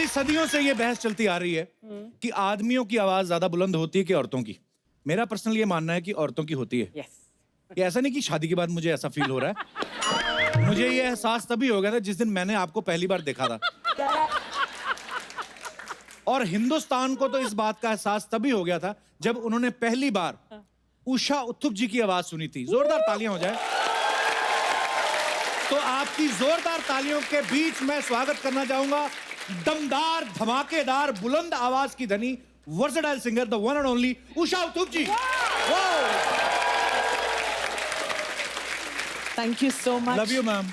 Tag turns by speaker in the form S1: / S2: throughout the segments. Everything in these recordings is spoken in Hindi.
S1: जी सदियों से ये बहस चलती आ रही है कि आदमियों की आवाज ज्यादा बुलंद होती है कि औरतों की। मेरा पर्सनल ये मानना है कि औरतों की होती है। ये ऐसा नहीं कि शादी के बाद मुझे ऐसा फील हो रहा है। मुझे ये एहसास तभी हो गया था जिस दिन मैंने आपको पहली बार देखा था। और हिंदुस्तान को तो इस बात का एहसास तभी हो गया था जब उन्होंने पहली बार उषा उत्थुप जी की आवाज सुनी थी। जोरदार तालियां हो जाए। तो आपकी जोरदार तालियों के बीच मैं स्वागत करना चाहूंगा दमदार, धमाकेदार, बुलंद आवाज की धनी, versatile singer, the one and only Usha Uthup ji.
S2: Thank you so much.
S1: Love you ma'am.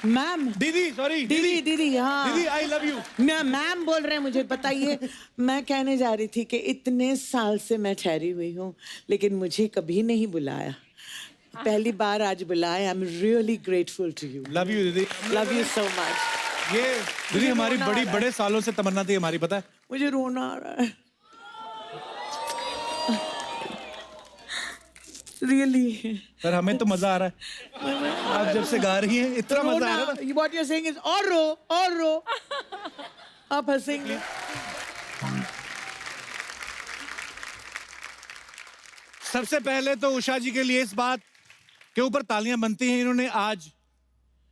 S2: Ma'am,
S1: दीदी, सॉरी
S2: दीदी, हाँ
S1: दीदी, आई लव यू।
S2: मैम बोल रहे हैं मुझे बताइए। मैं कहने जा रही थी कि इतने साल से मैं ठहरी हुई हूँ लेकिन मुझे कभी नहीं बुलाया। पहली बार आज बुलाया। I am really grateful to you.
S1: Love you दीदी।
S2: Love you so much.
S1: ये दीदी हमारी बड़े सालों से तमन्ना थी हमारी, पता है?
S2: मुझे रोना आ रहा है रियली।
S1: सर हमें तो मजा आ रहा है। आप जब से गा रही हैं इतना मजा आ रहा है।
S2: What you're saying is और रो। आप हंसेंगे।
S1: सबसे पहले तो उषा जी के लिए इस बात के ऊपर तालियां बनती हैं, इन्होंने आज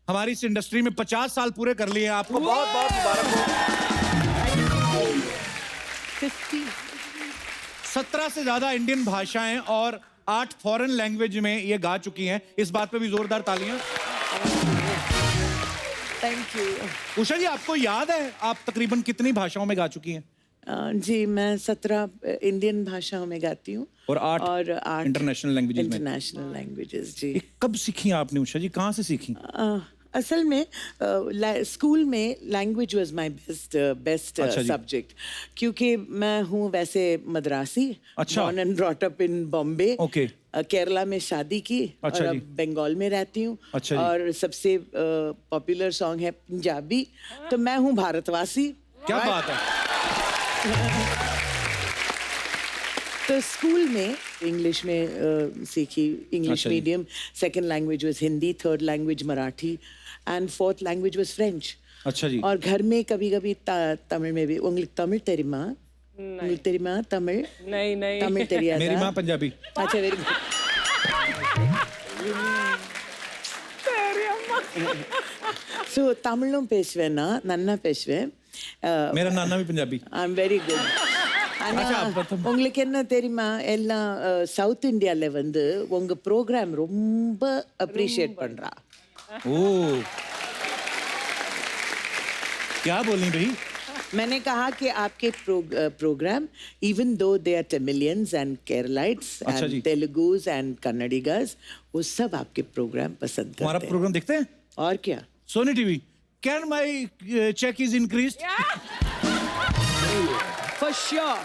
S1: हमारी इस इंडस्ट्री में 50 साल पूरे कर लिए हैं। आपको बहुत बहुत मुबारक हो। 17 से ज्यादा इंडियन भाषाएं और 8 फॉरेन लैंग्वेज में ये गा चुकी हैं। इस बात पे भी जोरदार तालियां।
S2: Thank you.
S1: उषा जी आपको याद है आप तकरीबन कितनी भाषाओं में गा चुकी हैं?
S2: जी मैं 17 इंडियन भाषाओं में गाती हूँ
S1: और 8 इंटरनेशनल लैंग्वेजेस में।
S2: इंटरनेशनल लैंग्वेजेस जी।
S1: ये कब सीखी आपने उषा जी, कहाँ से सीखी?
S2: असल में स्कूल में language was my best subject, क्योंकि मैं हूँ वैसे मद्रासी।
S1: अच्छा।
S2: Born and brought up in Bombay.
S1: Okay.
S2: Kerala में शादी की।
S1: अच्छा
S2: और
S1: जी।
S2: अब बंगाल में रहती हूँ।
S1: अच्छा जी।
S2: और सबसे पॉपुलर सॉन्ग है पंजाबी। तो मैं हूँ भारतवासी।
S1: क्या बात है।
S2: तो स्कूल में इंग्लिश में सीखी, इंग्लिश
S1: अच्छा जी।
S2: Medium. Second language was Hindi, third language Marathi and fourth language was French.
S1: अच्छा जी।
S2: और घर में कभी-कभी तमिल में भी तमिल तेरी माँ, तमिल
S3: नहीं
S2: तमिल तेरी
S1: मेरी माँ पंजाबी।
S2: अच्छा वेरी सो तमिलों पेशवेना नन्ना पेशवे।
S1: मेरा नाना भी पंजाबी।
S2: आई एम वेरी गुड. உங்களுக்கு என்ன தெரியுமா, எல்லாம் சவுத் இந்தியால வந்து உங்க ப்ரோக்ராம் ரொம்ப அப்ரிशिएट பண்றா.
S1: ओ क्या बोली भाई?
S2: मैंने कहा कि आपके program even though they are Tamilians and Keralites and Telugus and Kannadigas, वो सब आपके प्रोग्राम पसंद करते हैं.
S1: हमारा प्रोग्राम देखते हैं?
S2: और क्या?
S1: Sony TV. Can my check is increased?
S2: For sure.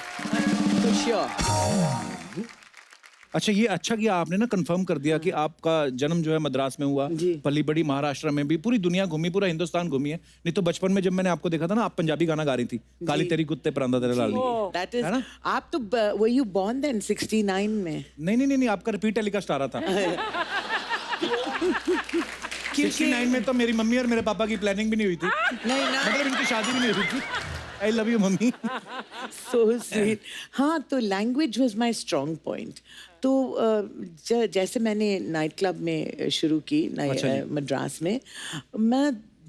S1: अच्छा ये अच्छा किया आपने ना कंफर्म कर दिया कि आपका जन्म जो है मद्रास में हुआ, पली बड़ी महाराष्ट्र में भी, पूरी दुनिया घूमी, पूरा हिंदुस्तान घूमी है। नहीं तो बचपन में जब मैंने आपको देखा था ना, आप पंजाबी गाना गा रही थी, काली तेरी कुत्ते परांदा तेरे लाल।
S2: That is, आप तो were you born then 69 में?
S1: नहीं, आपका रिपीट टेलीकास्ट आ रहा था। 69 में तो मेरी मम्मी और मेरे पापा की प्लानिंग भी नहीं हुई थी।
S2: नहीं ना,
S1: मतलब इनकी शादी भी नहीं हुई थी। आई love you mummy.
S2: So sweet. हाँ, तो language was my strong point. तो जैसे मैंने नाइट क्लब में शुरू की मद्रास में, मैं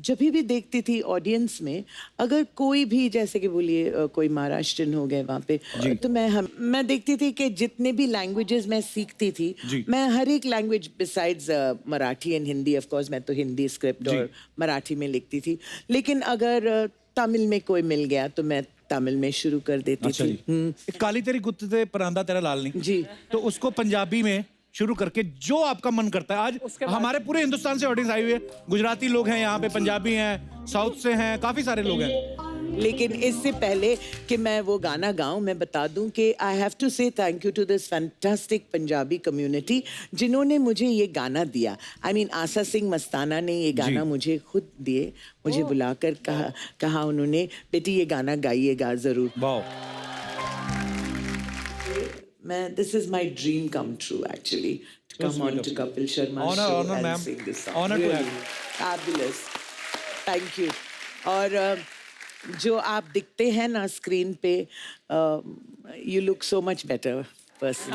S2: जब भी देखती थी ऑडियंस में, अगर कोई भी जैसे कि बोलिए कोई महाराष्ट्रन हो गए वहाँ पे, तो मैं देखती थी कि जितने भी लैंग्वेजेस मैं सीखती थी, मैं हर एक language besides Marathi and Hindi, of course मैं तो हिंदी स्क्रिप्ट और मराठी में लिखती थी, लेकिन अगर तमिल में कोई मिल गया तो मैं तमिल में शुरू कर देती थी.
S1: काली तेरी कुत्ते परांदा तेरा लाल नहीं
S2: जी,
S1: तो उसको पंजाबी में शुरू करके जो आपका मन करता है. आज हमारे पूरे हिंदुस्तान से ऑडियंस आई हुई है, गुजराती लोग हैं यहाँ पे, पंजाबी हैं, साउथ से हैं, काफी सारे लोग हैं.
S2: लेकिन इससे पहले कि मैं वो गाना गाऊं, मैं बता दूं कि I have to say thank you to this fantastic Punjabi community जिन्होंने मुझे ये गाना दिया. आई मीन आशा सिंह मस्ताना ने ये गाना मुझे खुद दिए, मुझे बुलाकर कहा उन्होंने, बेटी ये गाना गाइएगा जरूर. This is my dream come true actually, to come on to Kapil Sharma's show and sing this song.
S1: Honor to have you.
S2: Fabulous. Thank you. और जो आप दिखते हैं ना स्क्रीन पे, you look so much better person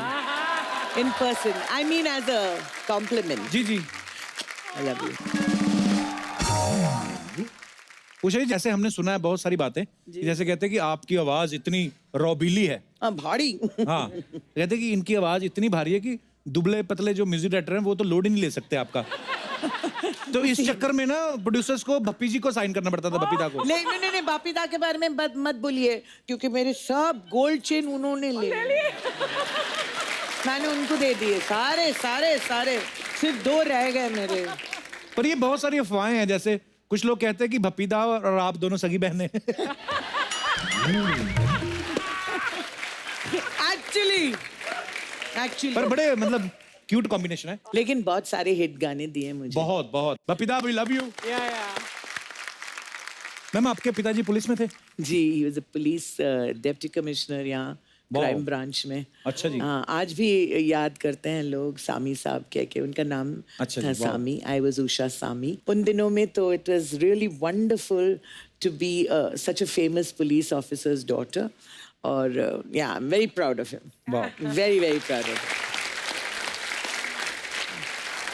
S2: in person, I mean as a compliment.
S1: जी जी।
S2: I love you.
S1: Usha ji, जैसे हमने सुना है बहुत सारी बातें, जैसे कहते हैं कि आपकी आवाज इतनी रौबीली है।
S2: भारी।
S1: हाँ, कहते हैं कि इनकी आवाज इतनी भारी है कि दुबले पतले जो म्यूजिक डायरेक्टर हैं वो तो लोड ही नहीं ले सकते आपका। तो इस चक्कर में ना प्रोड्यूसर्स को भप्पी जी को साइन करना पड़ता था, बपीता को।
S2: नहीं, बापीदा के बारे में मत बोलिए, क्योंकि मेरे सब गोल्ड चेन उन्होंने ले लिए। मैंने उनको दे दिए सारे, सिर्फ 2 रह गए मेरे।
S1: पर ये बहुत सारी अफवाहें हैं, जैसे कुछ लोग कहते हैं कि भप्पीदा और आप दोनों सगी बहनें।
S2: एक्चुअली
S1: पर बड़े मतलब क्यूट कॉम्बिनेशन है।
S2: लेकिन बहुत सारे हिट गाने दिए मुझे।
S1: बहुत। Bappida we love you. Ma'am, आपके पिताजी पुलिस में थे?
S2: जी, he was a police deputy commissioner यहाँ क्राइम ब्रांच में।
S1: अच्छा जी।
S2: हाँ, आज भी याद करते हैं लोग सामी साहब कह के, उनका नाम
S1: अच्छा
S2: था
S1: जी, वाह।
S2: सामी। I was Usha Sami. उन दिनों में तो it was really wonderful to be such a famous police officer's daughter, और या I am very proud of him.
S1: वाह।
S2: Very proud of.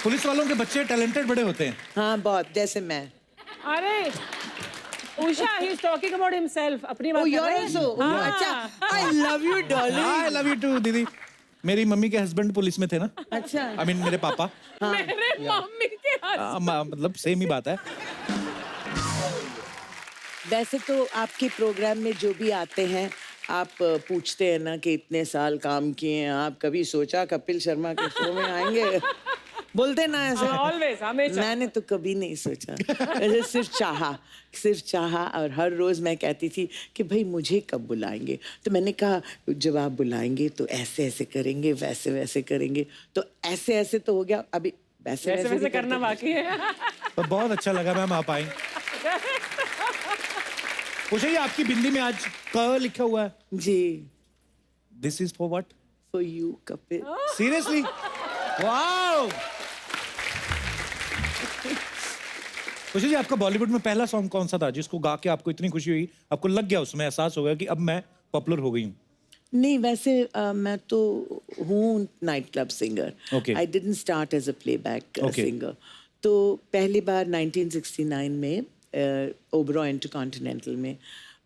S1: पुलिस वालों के बच्चे टैलेंटेड बड़े होते हैं।
S2: हाँ, बहुत, जैसे मैं।
S3: अरे Usha, he is talking about himself. अपनी बात
S2: Oh,
S3: कर
S2: you're
S3: रहे हैं?
S2: also?
S3: हाँ।
S2: अच्छा, I love you, darling.
S1: I love you too दीदी। मेरी मम्मी के हस्बैंड पुलिस में थे ना।
S2: अच्छा।
S1: आई मीन मेरे पापा।
S3: मेरे मम्मी के हाथ।
S1: मतलब सेम ही बात है।
S2: वैसे तो आपके प्रोग्राम में जो भी आते हैं, आप पूछते हैं ना कि इतने साल काम किए हैं, आप कभी सोचा कपिल शर्मा के शो में आएंगे? बोलते ना ऐसे।
S3: Always, हमेशा।
S2: मैंने तो कभी नहीं सोचा। ऐसे सिर्फ चाहा, और हर रोज मैं कहती थी कि भाई मुझे कब बुलाएंगे। तो मैंने कहा जब आप बुलाएंगे तो ऐसे करेंगे, वैसे करेंगे। तो ऐसे तो हो गया, अभी वैसे भी
S3: करना बाकी है।
S1: तो बहुत अच्छा लगा मैम आप आई। उषा जी, आपकी बिंदी में आज क लिखा हुआ है।
S2: जी।
S1: This is for what?
S2: For you Kapil.
S1: Seriously? Wow. Usha ji, आपका बॉलीवुड में पहला सॉन्ग कौन सा था जिसको गा के आपको इतनी खुशी हुई, आपको लग गया, उसमें एहसास हो गया कि अब मैं पॉपुलर हो गई हूँ?
S2: नहीं, वैसे मैं तो हूँ night club singer.
S1: Okay.
S2: I didn't start as a playback
S1: Okay.
S2: Singer. तो पहली बार 1969 में ओबरॉय इंटरकॉन्टिनेंटल में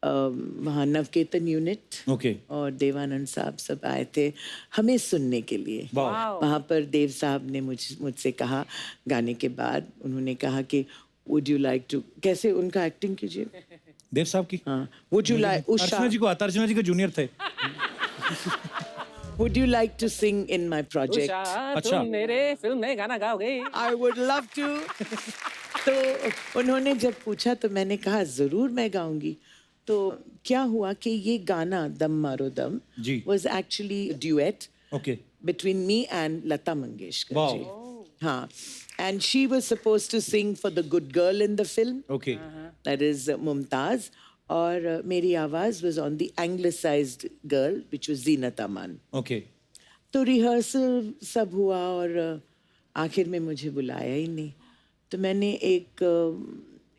S2: वहाँ नवकेतन यूनिट
S1: Okay.
S2: और देवानंद साहब सब आए थे हमें सुनने के लिए।
S1: वाह।
S2: वहाँ पर देव साहब ने मुझसे कहा, गाने के बाद उन्होंने कहा कि वुड यू लाइक टू, कैसे उनका एक्टिंग कीजिए।
S1: देव साहब की?
S2: हाँ, would you like,
S1: Archana ji को आता, अर्चना जी के जूनियर थे।
S2: Would you like to sing in my project?
S3: Usha,
S1: अच्छा।
S3: तुम मेरे फिल्म में गाना गाओगे?
S2: I would love to. तो उन्होंने जब पूछा तो मैंने कहा जरूर मैं गाऊंगी। तो क्या हुआ कि ये गाना दम मारो दम
S1: जी।
S2: was actually a duet
S1: okay.
S2: between me and Lata Mangeshkar
S1: Wow.
S2: जी। हाँ, and she was supposed to sing for the good girl in the film,
S1: okay.
S2: that is Mumtaz, और मेरी आवाज was on the anglicized girl which was Zeenat Aman।
S1: Okay.
S2: तो रिहर्सल सब हुआ और आखिर में मुझे बुलाया ही नहीं। तो मैंने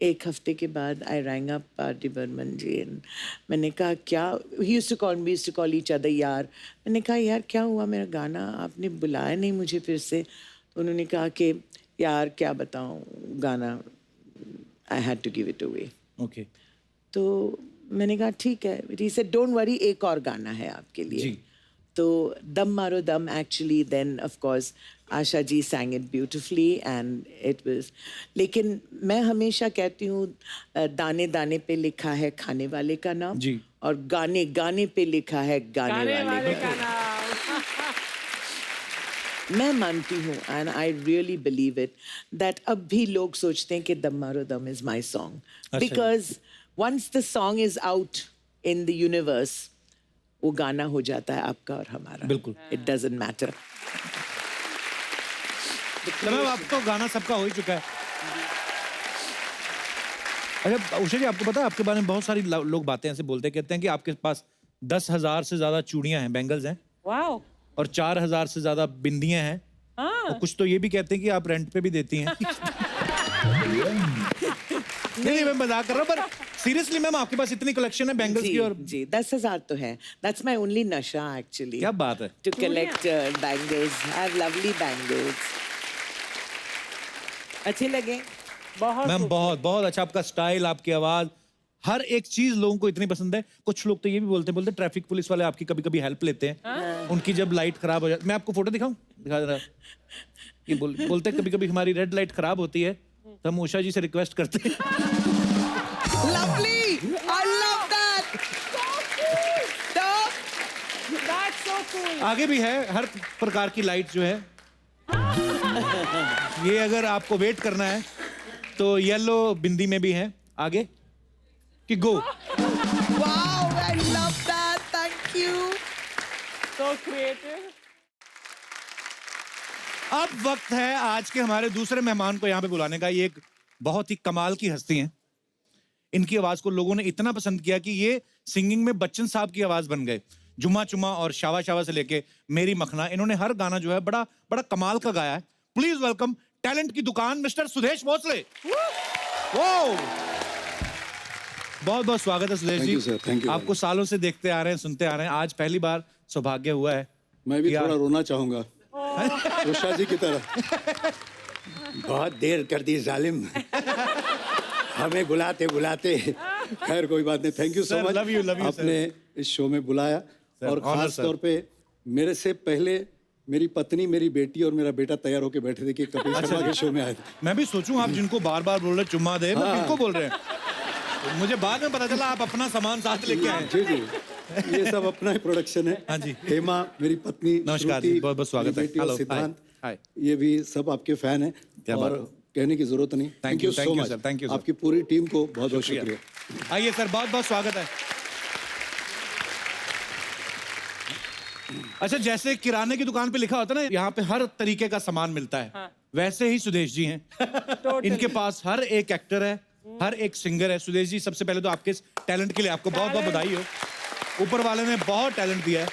S2: एक हफ्ते के बाद I rang up party Burman ji and मैंने कहा क्या, he used to call each other यार। मैंने कहा यार क्या हुआ, मेरा गाना आपने बुलाया नहीं मुझे फिर से। तो उन्होंने कहा कि यार क्या बताऊं, गाना I had to give it away.
S1: Okay.
S2: तो मैंने कहा ठीक है। he said don't worry, एक और गाना है आपके लिए।
S1: जी।
S2: तो दम मारो दम, actually then of course Asha ji sang it beautifully and it was, लेकिन मैं हमेशा कहती हूँ दाने दाने पे लिखा है खाने वाले का नाम,
S1: जी।
S2: और गाने गाने पे लिखा है गाने वाले
S3: का नाम।
S2: मैं मानती हूँ and I really believe it that अब भी लोग सोचते हैं कि दम मारो दम is my song, because once the song is out in the universe वो गाना हो जाता है आपका और हमारा।
S1: बिल्कुल।
S2: It doesn't matter.
S1: मैम, अब तो गाना सबका हो ही चुका है। अच्छा उषा जी, आपको पता है आपके बारे में बहुत सारी लोग बातें ऐसे बोलते हैं, कहते हैं कि आपके पास 10,000 से ज्यादा चूड़ियां हैं, बैंगल्स हैं,
S3: वाओ।
S1: और 4,000 से ज्यादा बिंदियां हैं, और कुछ तो ये भी कहते हैं कि आप रेंट पे भी देती हैं। नहीं मैं मजाक कर रहा हूँ, पर सीरियसली मैम, आपके पास इतनी कलेक्शन है बैंगल्स की? और
S2: जी 10,000 तो है. That's my only नशा actually.
S1: क्या बात है?
S2: To collect bangles. I have lovely bangles. अच्छे लगे?
S3: बहुत
S1: मैम बहुत बहुत अच्छा, आपका स्टाइल, आपकी आवाज, हर एक चीज लोगों को इतनी पसंद है. कुछ लोग तो ये भी बोलते ट्रैफिक पुलिस वाले आपकी कभी कभी हेल्प लेते हैं. उनकी जब लाइट खराब हो जाती, मैं आपको फोटो दिखाऊं? दिखा दे रहा. ये बोलते हैं कभी कभी हमारी रेड लाइट खराब होती है तो हम उषा जी से रिक्वेस्ट करते हैं.
S2: Lovely! I love that!
S3: That's so cool.
S1: आगे भी है हर प्रकार की लाइट जो है. ये अगर आपको वेट करना है तो येलो बिंदी में भी है. आगे कि गो.
S2: Wow, I love that. Thank you.
S3: So creative.
S1: अब वक्त है आज के हमारे दूसरे मेहमान को यहाँ पे बुलाने का. ये एक बहुत ही कमाल की हस्ती हैं. इनकी आवाज को लोगों ने इतना पसंद किया कि ये सिंगिंग में बच्चन साहब की आवाज बन गए. जुम्मा चुम्मा और शावा शावा से लेके मेरी मखना, इन्होंने हर गाना जो है बड़ा बड़ा कमाल का गाया है. प्लीज वेलकम टैलेंट की दुकान मिस्टर सुदेश भोसले. वो बहुत बहुत स्वागत है सुदेश जी.
S4: Thank you.
S1: आपको सालों से देखते आ रहे हैं, सुनते आ रहे हैं. आज पहली बार सौभाग्य हुआ है.
S4: मैं भी
S1: क्या?
S4: थोड़ा रोना चाहूंगा उषा जी की तरह. बहुत देर कर दी जालिम, हमें बुलाते बुलाते. खैर कोई बात नहीं. Thank you so
S1: Sir,
S4: much.
S1: love you,
S4: आपने इस शो में बुलाया. और
S1: honor,
S4: खास
S1: sir.
S4: तौर पे मेरे से पहले मेरी पत्नी, मेरी बेटी और मेरा बेटा तैयार होके बैठे थे कि कपिल शर्मा के शो में आए थे.
S1: मैं भी सोचूं आप जिनको बार बार बोल रहे चुम्मा दे, मैं किनको बोल रहे हैं. तो मुझे बाद में पता चला आप अपना सामान साथ लेके आए.
S4: जी जी, ये सब अपना ही प्रोडक्शन है.
S1: हाँ जी.
S4: हेमा मेरी पत्नी,
S1: नमस्कार
S4: श्रुति,
S1: जी, बहुत बहुत स्वागत है.
S4: मेरी बेटी और
S1: हेलो,
S4: सिद्धांत,
S1: हाय.
S4: ये भी सब आपके फैन हैं.
S1: क्या बात
S4: और
S1: है.
S4: कहने की जरूरत नहीं.
S1: Thank you,
S4: so
S1: thank you,
S4: much.
S1: sir, thank you, sir.
S4: आपकी पूरी टीम को बहुत बहुत शुक्रिया.
S1: आइए सर, बहुत बहुत स्वागत है. अच्छा, जैसे किराने की दुकान पे लिखा होता है ना यहाँ पे हर तरीके का सामान मिलता है, वैसे ही सुदेश जी हैं. इनके पास हर एक एक्टर है, हर एक सिंगर है. सुदेश जी, सबसे पहले तो आपके इस टैलेंट के लिए आपको बहुत बहुत बधाई हो. ऊपर वाले ने बहुत टैलेंट दिया है.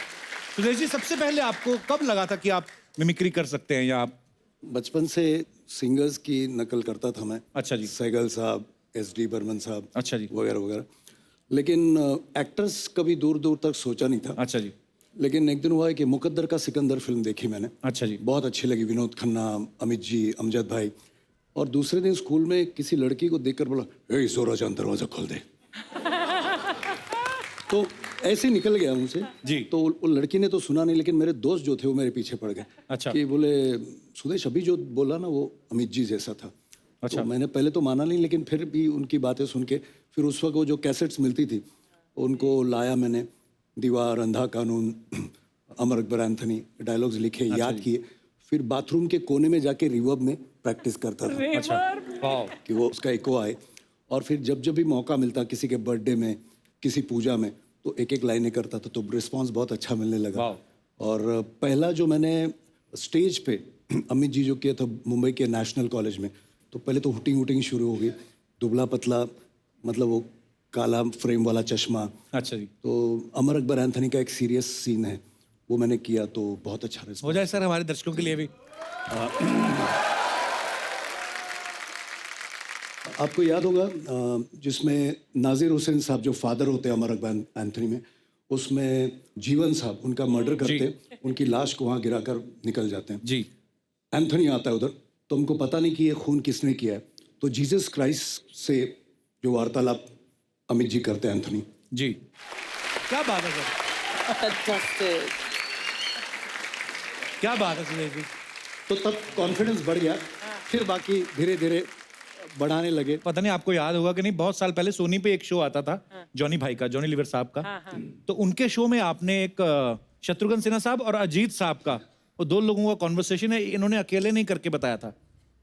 S1: सुदेश जी, सबसे पहले आपको कब लगा था कि आप मिमिक्री कर सकते हैं? या आप
S4: बचपन से सिंगर्स की नकल करता था मैं.
S1: अच्छा जी.
S4: सहगल साहब, SD बर्मन साहब,
S1: अच्छा जी.
S4: वगैरह वगैरह. लेकिन एक्टर्स कभी दूर दूर तक सोचा नहीं था.
S1: अच्छा जी.
S4: लेकिन एक दिन हुआ है कि मुकद्दर का सिकंदर फिल्म देखी मैंने.
S1: अच्छा जी.
S4: बहुत अच्छी लगी. विनोद खन्ना, अमित जी, अमजद भाई. और दूसरे दिन स्कूल में किसी लड़की को देखकर बोला, ए जोरा जान दरवाजा खोल दे. तो ऐसे ही निकल गया मुझसे
S1: जी.
S4: तो वो लड़की ने तो सुना नहीं, लेकिन मेरे दोस्त जो थे वो मेरे पीछे पड़ गए.
S1: अच्छा.
S4: कि बोले सुदेश अभी जो बोला ना वो अमित जी जैसा था.
S1: अच्छा.
S4: तो मैंने पहले तो माना नहीं, लेकिन फिर भी उनकी बातें सुन के फिर उस वक्त वो जो कैसेट्स मिलती थी उनको लाया मैंने. दीवार, अंधा कानून, अमर अकबर एंथनी, डायलॉग्स लिखे, याद किए. फिर बाथरूम के कोने में जाके रिवर्ब में प्रैक्टिस करता था.
S1: अच्छा. वाह.
S4: कि वो उसका इको आए. और फिर जब जब भी मौका मिलता किसी के बर्थडे में, किसी पूजा में, तो एक एक लाइनें करता था. तो रिस्पांस बहुत अच्छा मिलने लगा. और पहला जो मैंने स्टेज पे अमित जी जो किया था मुंबई के नेशनल कॉलेज में, तो पहले तो हुटिंग हुटिंग शुरू हो गई. दुबला पतला, मतलब वो काला फ्रेम वाला चश्मा.
S1: अच्छा जी.
S4: तो अमर अकबर एंथनी का एक सीरियस सीन है, वो मैंने किया. तो बहुत अच्छा रिस्पांस.
S1: हो जाए सर हमारे दर्शकों के लिए भी.
S4: आपको याद होगा जिसमें नाजिर हुसैन साहब जो फादर होते हैं अमर अकबर एंथनी में, उसमें जीवन साहब उनका मर्डर करते, उनकी लाश को वहाँ गिराकर निकल जाते हैं.
S1: जी.
S4: एंथनी आता है उधर, तो हमको पता नहीं कि ये खून किसने किया है. तो जीसस क्राइस्ट से जो वार्तालाप अमित जी करते हैं एंथनी.
S1: जी. क्या बात है सर, क्या बात है सुदेश जी.
S4: तो तब कॉन्फिडेंस बढ़ गया. फिर बाकी धीरे धीरे बढ़ाने लगे.
S1: पता नहीं आपको याद होगा कि नहीं, बहुत साल पहले सोनी पे एक शो आता था जॉनी भाई का, जॉनी लीवर साहब का. तो उनके शो में आपने एक शत्रुघ्न सिन्हा साहब और अजीत साहब का, वो दो लोगों का कॉन्वर्सेशन है, इन्होंने अकेले नहीं करके बताया था.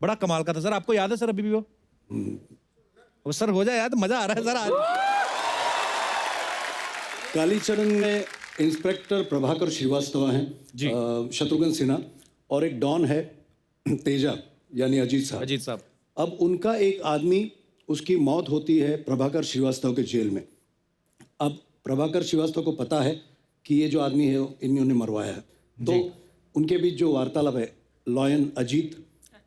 S1: बड़ा कमाल का था सर. आपको याद है सर अभी भी वो सर हो जाए याद, मजा आ रहा है सर आज.
S4: कालीचरण में इंस्पेक्टर प्रभाकर श्रीवास्तव हैं
S1: जी.
S4: शत्रुघ्न सिन्हा. और एक डॉन है तेजा, यानी अजीत साहब.
S1: अजीत साहब.
S4: अब उनका एक आदमी, उसकी मौत होती है प्रभाकर श्रीवास्तव के जेल में. अब प्रभाकर श्रीवास्तव को पता है कि ये जो आदमी है इन्होंने मरवाया है. तो उनके बीच जो वार्तालाप है, लॉयन अजीत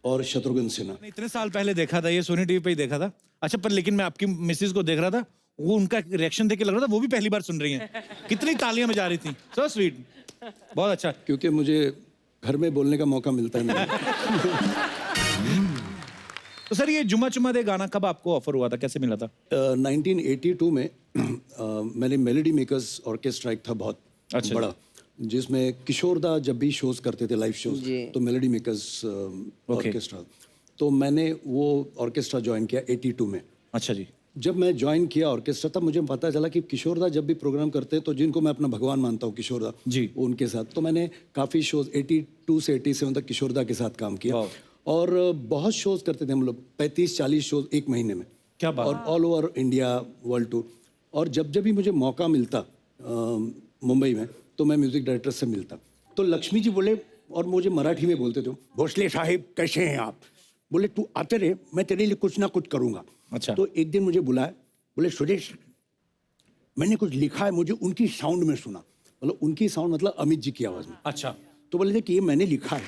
S4: और शत्रुघ्न सिन्हा.
S1: इतने साल पहले देखा था ये, सोनी टीवी पे ही देखा था. अच्छा, पर लेकिन मैं आपकी मिसेज को देख रहा था, वो उनका रिएक्शन देख के लग रहा था वो भी पहली बार सुन रही हैं। कितनी तालियां बजा रही थी। सो स्वीट, बहुत अच्छा।
S4: क्योंकि मुझे घर में बोलने का मौका मिलता नहीं।
S1: तो सर ये जुम्मा चुम्मा दे गाना कब आपको ऑफर हुआ था, कैसे मिला था?
S4: 1982 में मैंने मेलोडी मेकर्स ऑर्केस्ट्रा एक था बहुत
S1: अच्छा।
S4: बड़ा, जिसमें किशोर दा जब भी शोज करते थे, लाइव शोज, तो मेलोडी मेकर्स ऑर्केस्ट्रा, तो मैंने वो ऑर्केस्ट्रा ज्वाइन किया 82 में।
S1: अच्छा जी।
S4: जब मैं ज्वाइन किया ऑर्केस्ट्रा तब मुझे पता चला कि किशोर दा जब भी प्रोग्राम करते हैं तो जिनको मैं अपना भगवान मानता हूँ किशोर दा
S1: जी,
S4: उनके साथ, तो मैंने काफ़ी शोज 82 से 87 तक किशोर दा के साथ काम किया और बहुत शोज करते थे हम लोग, 35-40 शोज एक महीने में।
S1: क्या बात।
S4: और all over India, world tour. और जब जब भी मुझे मौका मिलता मुंबई में तो मैं म्यूजिक डायरेक्टर से मिलता, तो लक्ष्मी जी बोले, और मुझे मराठी में बोलते थे, भोसले साहिब कैसे हैं आप? बोले तू आते रहे, मैं तेरे लिए कुछ ना कुछ करूँगा।
S1: अच्छा।
S4: तो एक दिन मुझे बुलाया, बोले सुरेश मैंने कुछ लिखा है, मुझे उनकी साउंड में सुना। मतलब उनकी साउंड मतलब अमित जी की आवाज़ में।
S1: अच्छा।
S4: तो बोले थे कि ये मैंने लिखा है।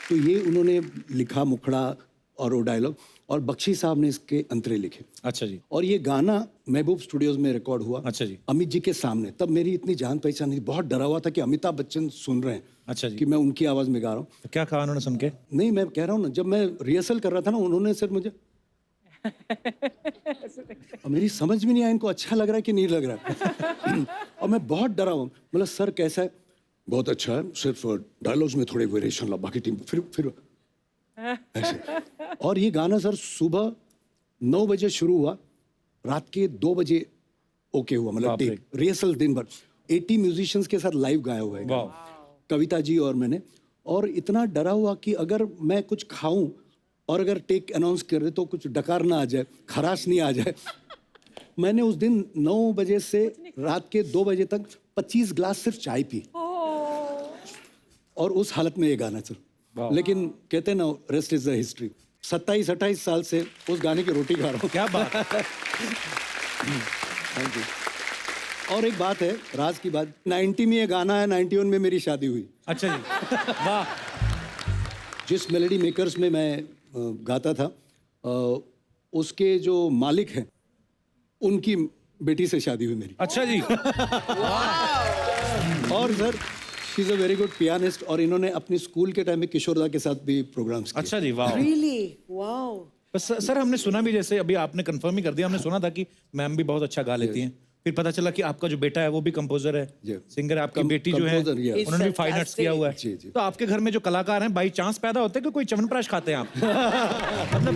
S4: तो ये उन्होंने लिखा मुखड़ा और वो डायलॉग, और बख्शी साहब ने इसके अंतरे लिखे।
S1: अच्छा जी।
S4: और ये गाना महबूब स्टूडियोज में रिकॉर्ड हुआ।
S1: अच्छा जी।
S4: अमित जी के सामने। तब मेरी इतनी जान पहचान नहीं, बहुत डरा हुआ था कि अमिताभ बच्चन सुन रहे हैं।
S1: अच्छा जी।
S4: कि मैं उनकी आवाज़ में गा रहा हूँ।
S1: तो क्या कहा उन्होंने सुन के?
S4: नहीं, मैं कह रहा हूँ ना, जब मैं रिहर्सल कर रहा था ना, उन्होंने सिर्फ मुझे और मेरी समझ में नहीं आया इनको अच्छा लग रहा है कि नहीं लग रहा है। और मैं बहुत डरा हूँ, मतलब सर कैसा है? बहुत अच्छा है, सिर्फ डायलॉग्स में थोड़े वेरिएशन ला, बाकी टीम फिर ऐसे। और ये गाना सर सुबह 9 बजे शुरू हुआ, रात के 2 बजे ओके हुआ, मतलब टेक रिहर्सल दिन भर 80 म्यूजिशियंस के साथ लाइव गाया हुआ है, कविता जी और मैंने। और इतना डरा हुआ कि अगर मैं कुछ खाऊं और अगर टेक अनाउंस कर दे तो कुछ डकार ना आ जाए, खराश नहीं आ जाए। मैंने उस दिन 9 बजे से रात के 2 बजे तक 25 ग्लास सिर्फ चाय पी, और उस हालत में ये गाना चल। लेकिन कहते हैं ना, रेस्ट इज द हिस्ट्री। 27-28 साल से उस गाने की रोटी खा रहा हूँ।
S1: क्या बात।
S4: Thank you. और एक बात है, राज की बात, 90 में ये गाना है, 91 में मेरी शादी हुई।
S1: अच्छा जी। वाह।
S4: जिस मेलोडी मेकर्स में मैं गाता था, उसके जो मालिक हैं उनकी बेटी से शादी हुई मेरी।
S1: अच्छा जी।
S4: और sir she is a very good pianist, और इन्होंने अपनी स्कूल के टाइम में किशोर दा के साथ भी प्रोग्राम्स किए।
S1: अच्छा जी। वाह।
S2: Really? Wow.
S1: बस सर हमने सुना भी, जैसे अभी आपने कंफर्म ही कर दिया, हमने सुना था कि मैम भी बहुत अच्छा गा लेती हैं, फिर पता चला कि आपका जो बेटा है वो भी कंपोजर है, सिंगर है, आपकी बेटी जो है उन्होंने भी फाइन आर्ट्स किया हुआ है।
S4: जी, जी।
S1: तो आपके घर में जो कलाकार हैं बाई चांस पैदा होते हैं कि कोई च्यवनप्राश खाते हैं आप? मतलब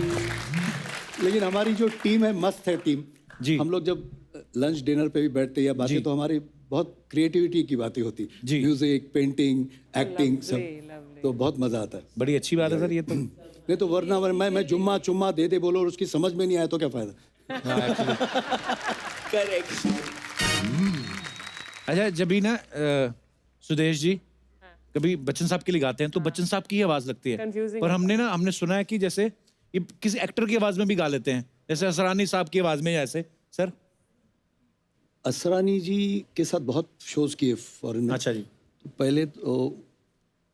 S4: लेकिन हमारी जो टीम है मस्त है टीम
S1: जी।
S4: हम लोग जब लंच डिनर पे भी बैठते या बातें, तो हमारी बहुत क्रिएटिविटी की बातें होती, म्यूजिक, पेंटिंग, एक्टिंग, सब। तो बहुत मजा आता है।
S1: बड़ी अच्छी बात है सर ये तो।
S4: नहीं तो वरना मैं जुम्मा चुम्मा दे बोलो और उसकी समझ में नहीं आया तो क्या फायदा।
S2: Correct.
S1: अच्छा, जब भी ना सुदेश जी कभी बच्चन साहब के लिए गाते हैं तो बच्चन साहब की ही आवाज लगती है,
S3: Confusing
S1: पर हमने सुना है कि जैसे ये किसी एक्टर की आवाज में भी गा लेते हैं, जैसे असरानी साहब की आवाज में, जैसे सर।
S4: असरानी जी के साथ बहुत शोज किए फॉरेन में।
S1: अच्छा जी।
S4: तो पहले तो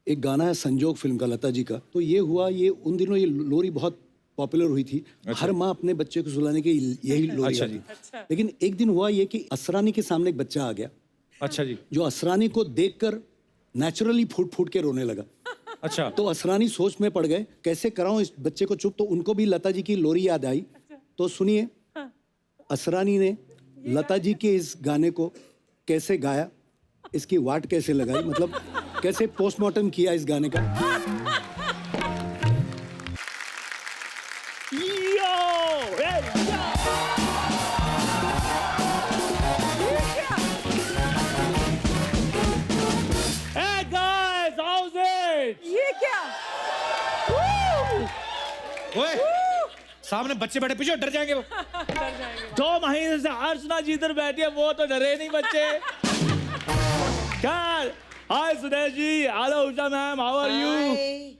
S4: एक गाना है संजोग फिल्म का, लता जी का, तो ये हुआ, ये उन दिनों ये लोरी बहुत पॉपुलर हुई थी। हर माँ अपने बच्चे को सुलाने के यही लोरी
S1: अच्छा
S4: गाती। लेकिन एक दिन हुआ ये कि असरानी के सामने एक बच्चा आ गया।
S1: अच्छा जी।
S4: जो असरानी को देखकर नेचुरली फूट फूट के रोने लगा।
S1: अच्छा।
S4: तो असरानी सोच में पड़ गए, कैसे कराऊं इस बच्चे को चुप। तो उनको भी लता जी की लोरी याद आई। तो सुनिए, असरानी ने लता जी के इस गाने को कैसे गाया, इसकी वाट कैसे लगाई, मतलब कैसे पोस्टमार्टम किया इस गाने का।
S3: ये क्या?
S1: ओए, सामने बच्चे बैठे, पीछे डर जाएंगे वो।
S5: 2 महीने से अर्चना जी इधर बैठी है, वो तो डरे नहीं बच्चे। क्या? Hi Sudesh ji, hello Usha ma'am, how are you?
S2: Hi.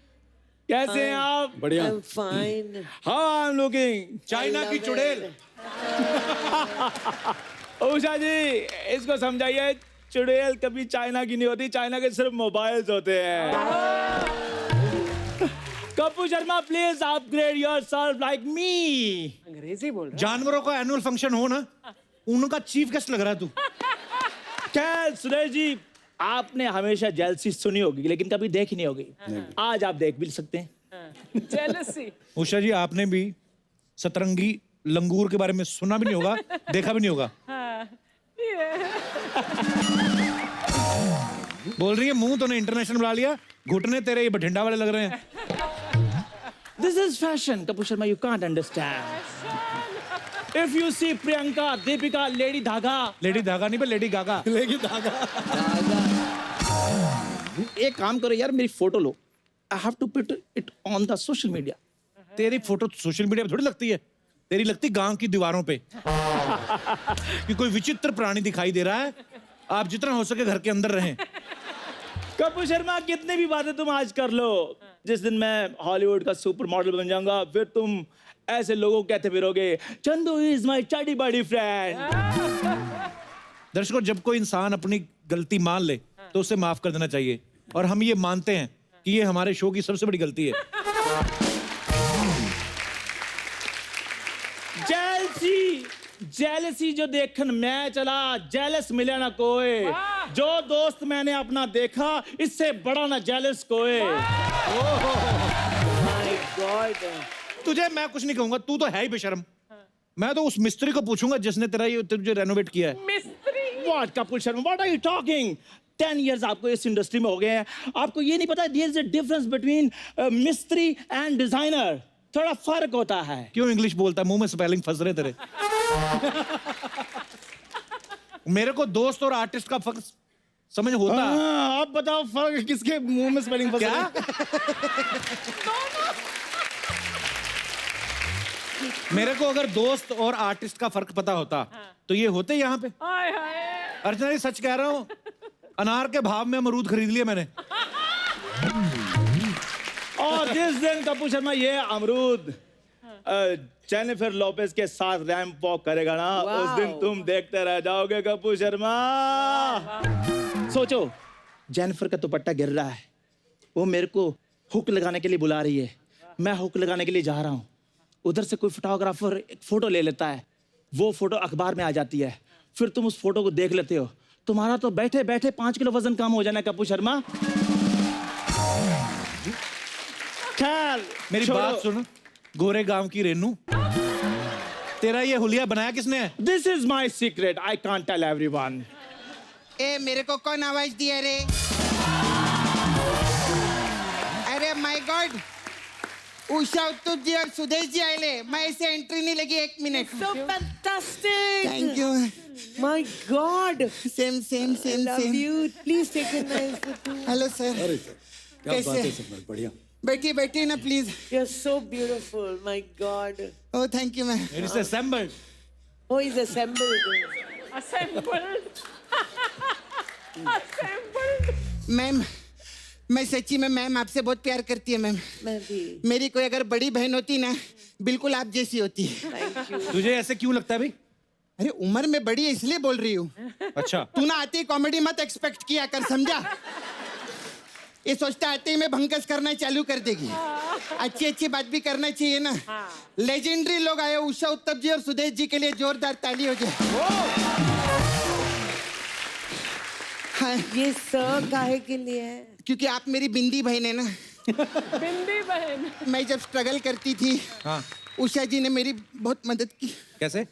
S5: कैसे हैं आप?
S4: बढ़िया।
S2: I'm fine.
S5: How I am looking?
S1: China की चुड़ैल।
S5: उषा जी इसको समझाइए, चुड़ैल कभी चाइना की नहीं होती, चाइना के सिर्फ मोबाइल्स होते हैं। कब Kapoor Sharma, please upgrade yourself like me.
S3: अंग्रेजी बोल रहा
S1: जानवरों का एनुअल फंक्शन हो ना, उनका चीफ गेस्ट लग रहा है तू।
S5: क्या सुरेश जी, आपने हमेशा जेलसी सुनी होगी लेकिन कभी देखी नहीं होगी, आज आप देख भी सकते हैं।
S3: है। जेलसी।
S1: उषा जी, आपने भी सतरंगी लंगूर के बारे में सुना भी नहीं होगा, देखा भी नहीं होगा। बोल रही है मुंह तो ने इंटरनेशनल बुला लिया, घुटने तेरे ये बठिंडा वाले लग रहे हैं।
S5: This is fashion, Kapoor Sharma, you can't understand. If you see Priyanka, Deepika, Lady Dhaga,
S1: lady धागा नहीं पे लेडी गागा।
S5: एक काम करो यार, मेरी photo low. I have to put it on the social media.
S1: तेरी फोटो सोशल मीडिया पे थोड़ी लगती है, तेरी लगती गांव की दीवारों पे कि कोई विचित्र प्राणी दिखाई दे रहा है। आप जितना हो सके घर के अंदर रहें।
S5: कपूर शर्मा, कितनी भी बातें तुम आज कर लो, जिस दिन मैं हॉलीवुड का सुपर मॉडल बन जाऊंगा, फिर तुम ऐसे लोगों को कहते फिरोगे, चंदू इज माय चड्डी बड़ी फ्रेंड।
S1: दर्शकों, जब कोई इंसान अपनी गलती मान ले तो उसे माफ कर देना चाहिए, और हम ये मानते हैं कि ये हमारे शो की सबसे बड़ी गलती है।
S5: जेलसी जो देखन मैं चला, जेलस मिले ना कोई। जो दोस्त मैंने अपना देखा, इससे बड़ा ना जेलस कोई।
S2: My God.
S1: तुझे मैं कुछ नहीं कहूंगा, तू तो है ही बेशर्म। मैं तो उस मिस्त्री को पूछूंगा जिसने तेरा ये तुझे रेनोवेट किया है।
S3: मिस्त्री।
S5: What, Kapoor Sharma, what are you talking? 10 years आपको इस इंडस्ट्री में हो गए हैं, आपको ये नहीं पता there is a difference between मिस्त्री एंड डिजाइनर। थोड़ा फर्क होता है।
S1: क्यों इंग्लिश बोलता है, मुंह में स्पेलिंग फंस रहे तेरे। मेरे को दोस्त और आर्टिस्ट का फर्क समझ होता है।
S5: आप बताओ फर्क किसके मुंह में स्पेलिंग फंस रहा है?
S1: मेरे को अगर दोस्त और आर्टिस्ट का फर्क पता होता तो ये होते यहाँ पे।
S3: हाय हाय।
S1: अर्चना जी, सच कह रहा हूँ, अनार के भाव में अमरूद खरीद लिए मैंने।
S5: और जिस दिन कपूर शर्मा ये अमरूद जेनिफर लोपेज के साथ रैंप वॉक करेगा ना, उस दिन तुम देखते रह जाओगे कपूर शर्मा। सोचो, जेनिफर का दुपट्टा गिर रहा है, वो मेरे को हुक लगाने के लिए बुला रही है, मैं हुक लगाने के लिए जा रहा हूँ। उधर से कोई फोटोग्राफर एक फोटो ले लेता है, वो फोटो अखबार में आ जाती है, फिर तुम उस फोटो को देख लेते हो, तुम्हारा तो बैठे बैठे 5 किलो वजन कम हो जाना कपूर शर्मा। खैर,
S1: मेरी बात सुन, गोरे गांव की रेनू, तेरा ये हुलिया बनाया किसने है?
S5: This is my secret, I can't tell everyone.
S6: ए मेरे को कौन आवाज दिया रे? अरे माय गॉड, उषा उत्तुप जी और सुदेश जी आए, मैं ऐसे एंट्री नहीं लगी 1 minute.
S2: So fantastic.
S6: Thank you.
S2: My God.
S6: Same same
S2: I
S6: same
S2: love
S6: same.
S2: you. Please take a nice photo.
S6: Hello sir.
S4: अरे सर, क्या
S6: कैसे?
S4: बात है सर, बढ़िया।
S6: बैठिए बैठिए ना please.
S2: You're so beautiful. My God.
S6: Oh thank you ma'am.
S1: It is assembled.
S2: Oh, he's assembled.
S3: Assembled. Assembled.
S6: Ma'am, मैं सच्ची में मैम आपसे बहुत प्यार करती है मैम।
S2: मैं भी।
S6: मेरी कोई अगर बड़ी बहन होती ना, बिल्कुल आप जैसी होती है।
S2: Thank you.
S1: तुझे ऐसे क्यों लगता है भाई?
S6: अरे उम्र में बड़ी है इसलिए बोल रही हूँ।
S1: अच्छा,
S6: तू ना आती कॉमेडी मत एक्सपेक्ट किया कर, समझा? ये सोचता आते ही मैं भंकस करना चालू कर देगी। अच्छी अच्छी बात भी करना चाहिए ना। लेजेंडरी लोग आए, उषा उत्तप जी और सुदेश जी के लिए जोरदार ताली हो जाए। हाँ,
S2: ये सर काहे के लिए है?
S6: क्योंकि आप मेरी बिंदी बहन है ना।
S3: बिंदी बहन।
S6: मैं जब स्ट्रगल करती थी,
S1: हाँ,
S6: उषा जी ने मेरी बहुत मदद की।
S1: कैसे?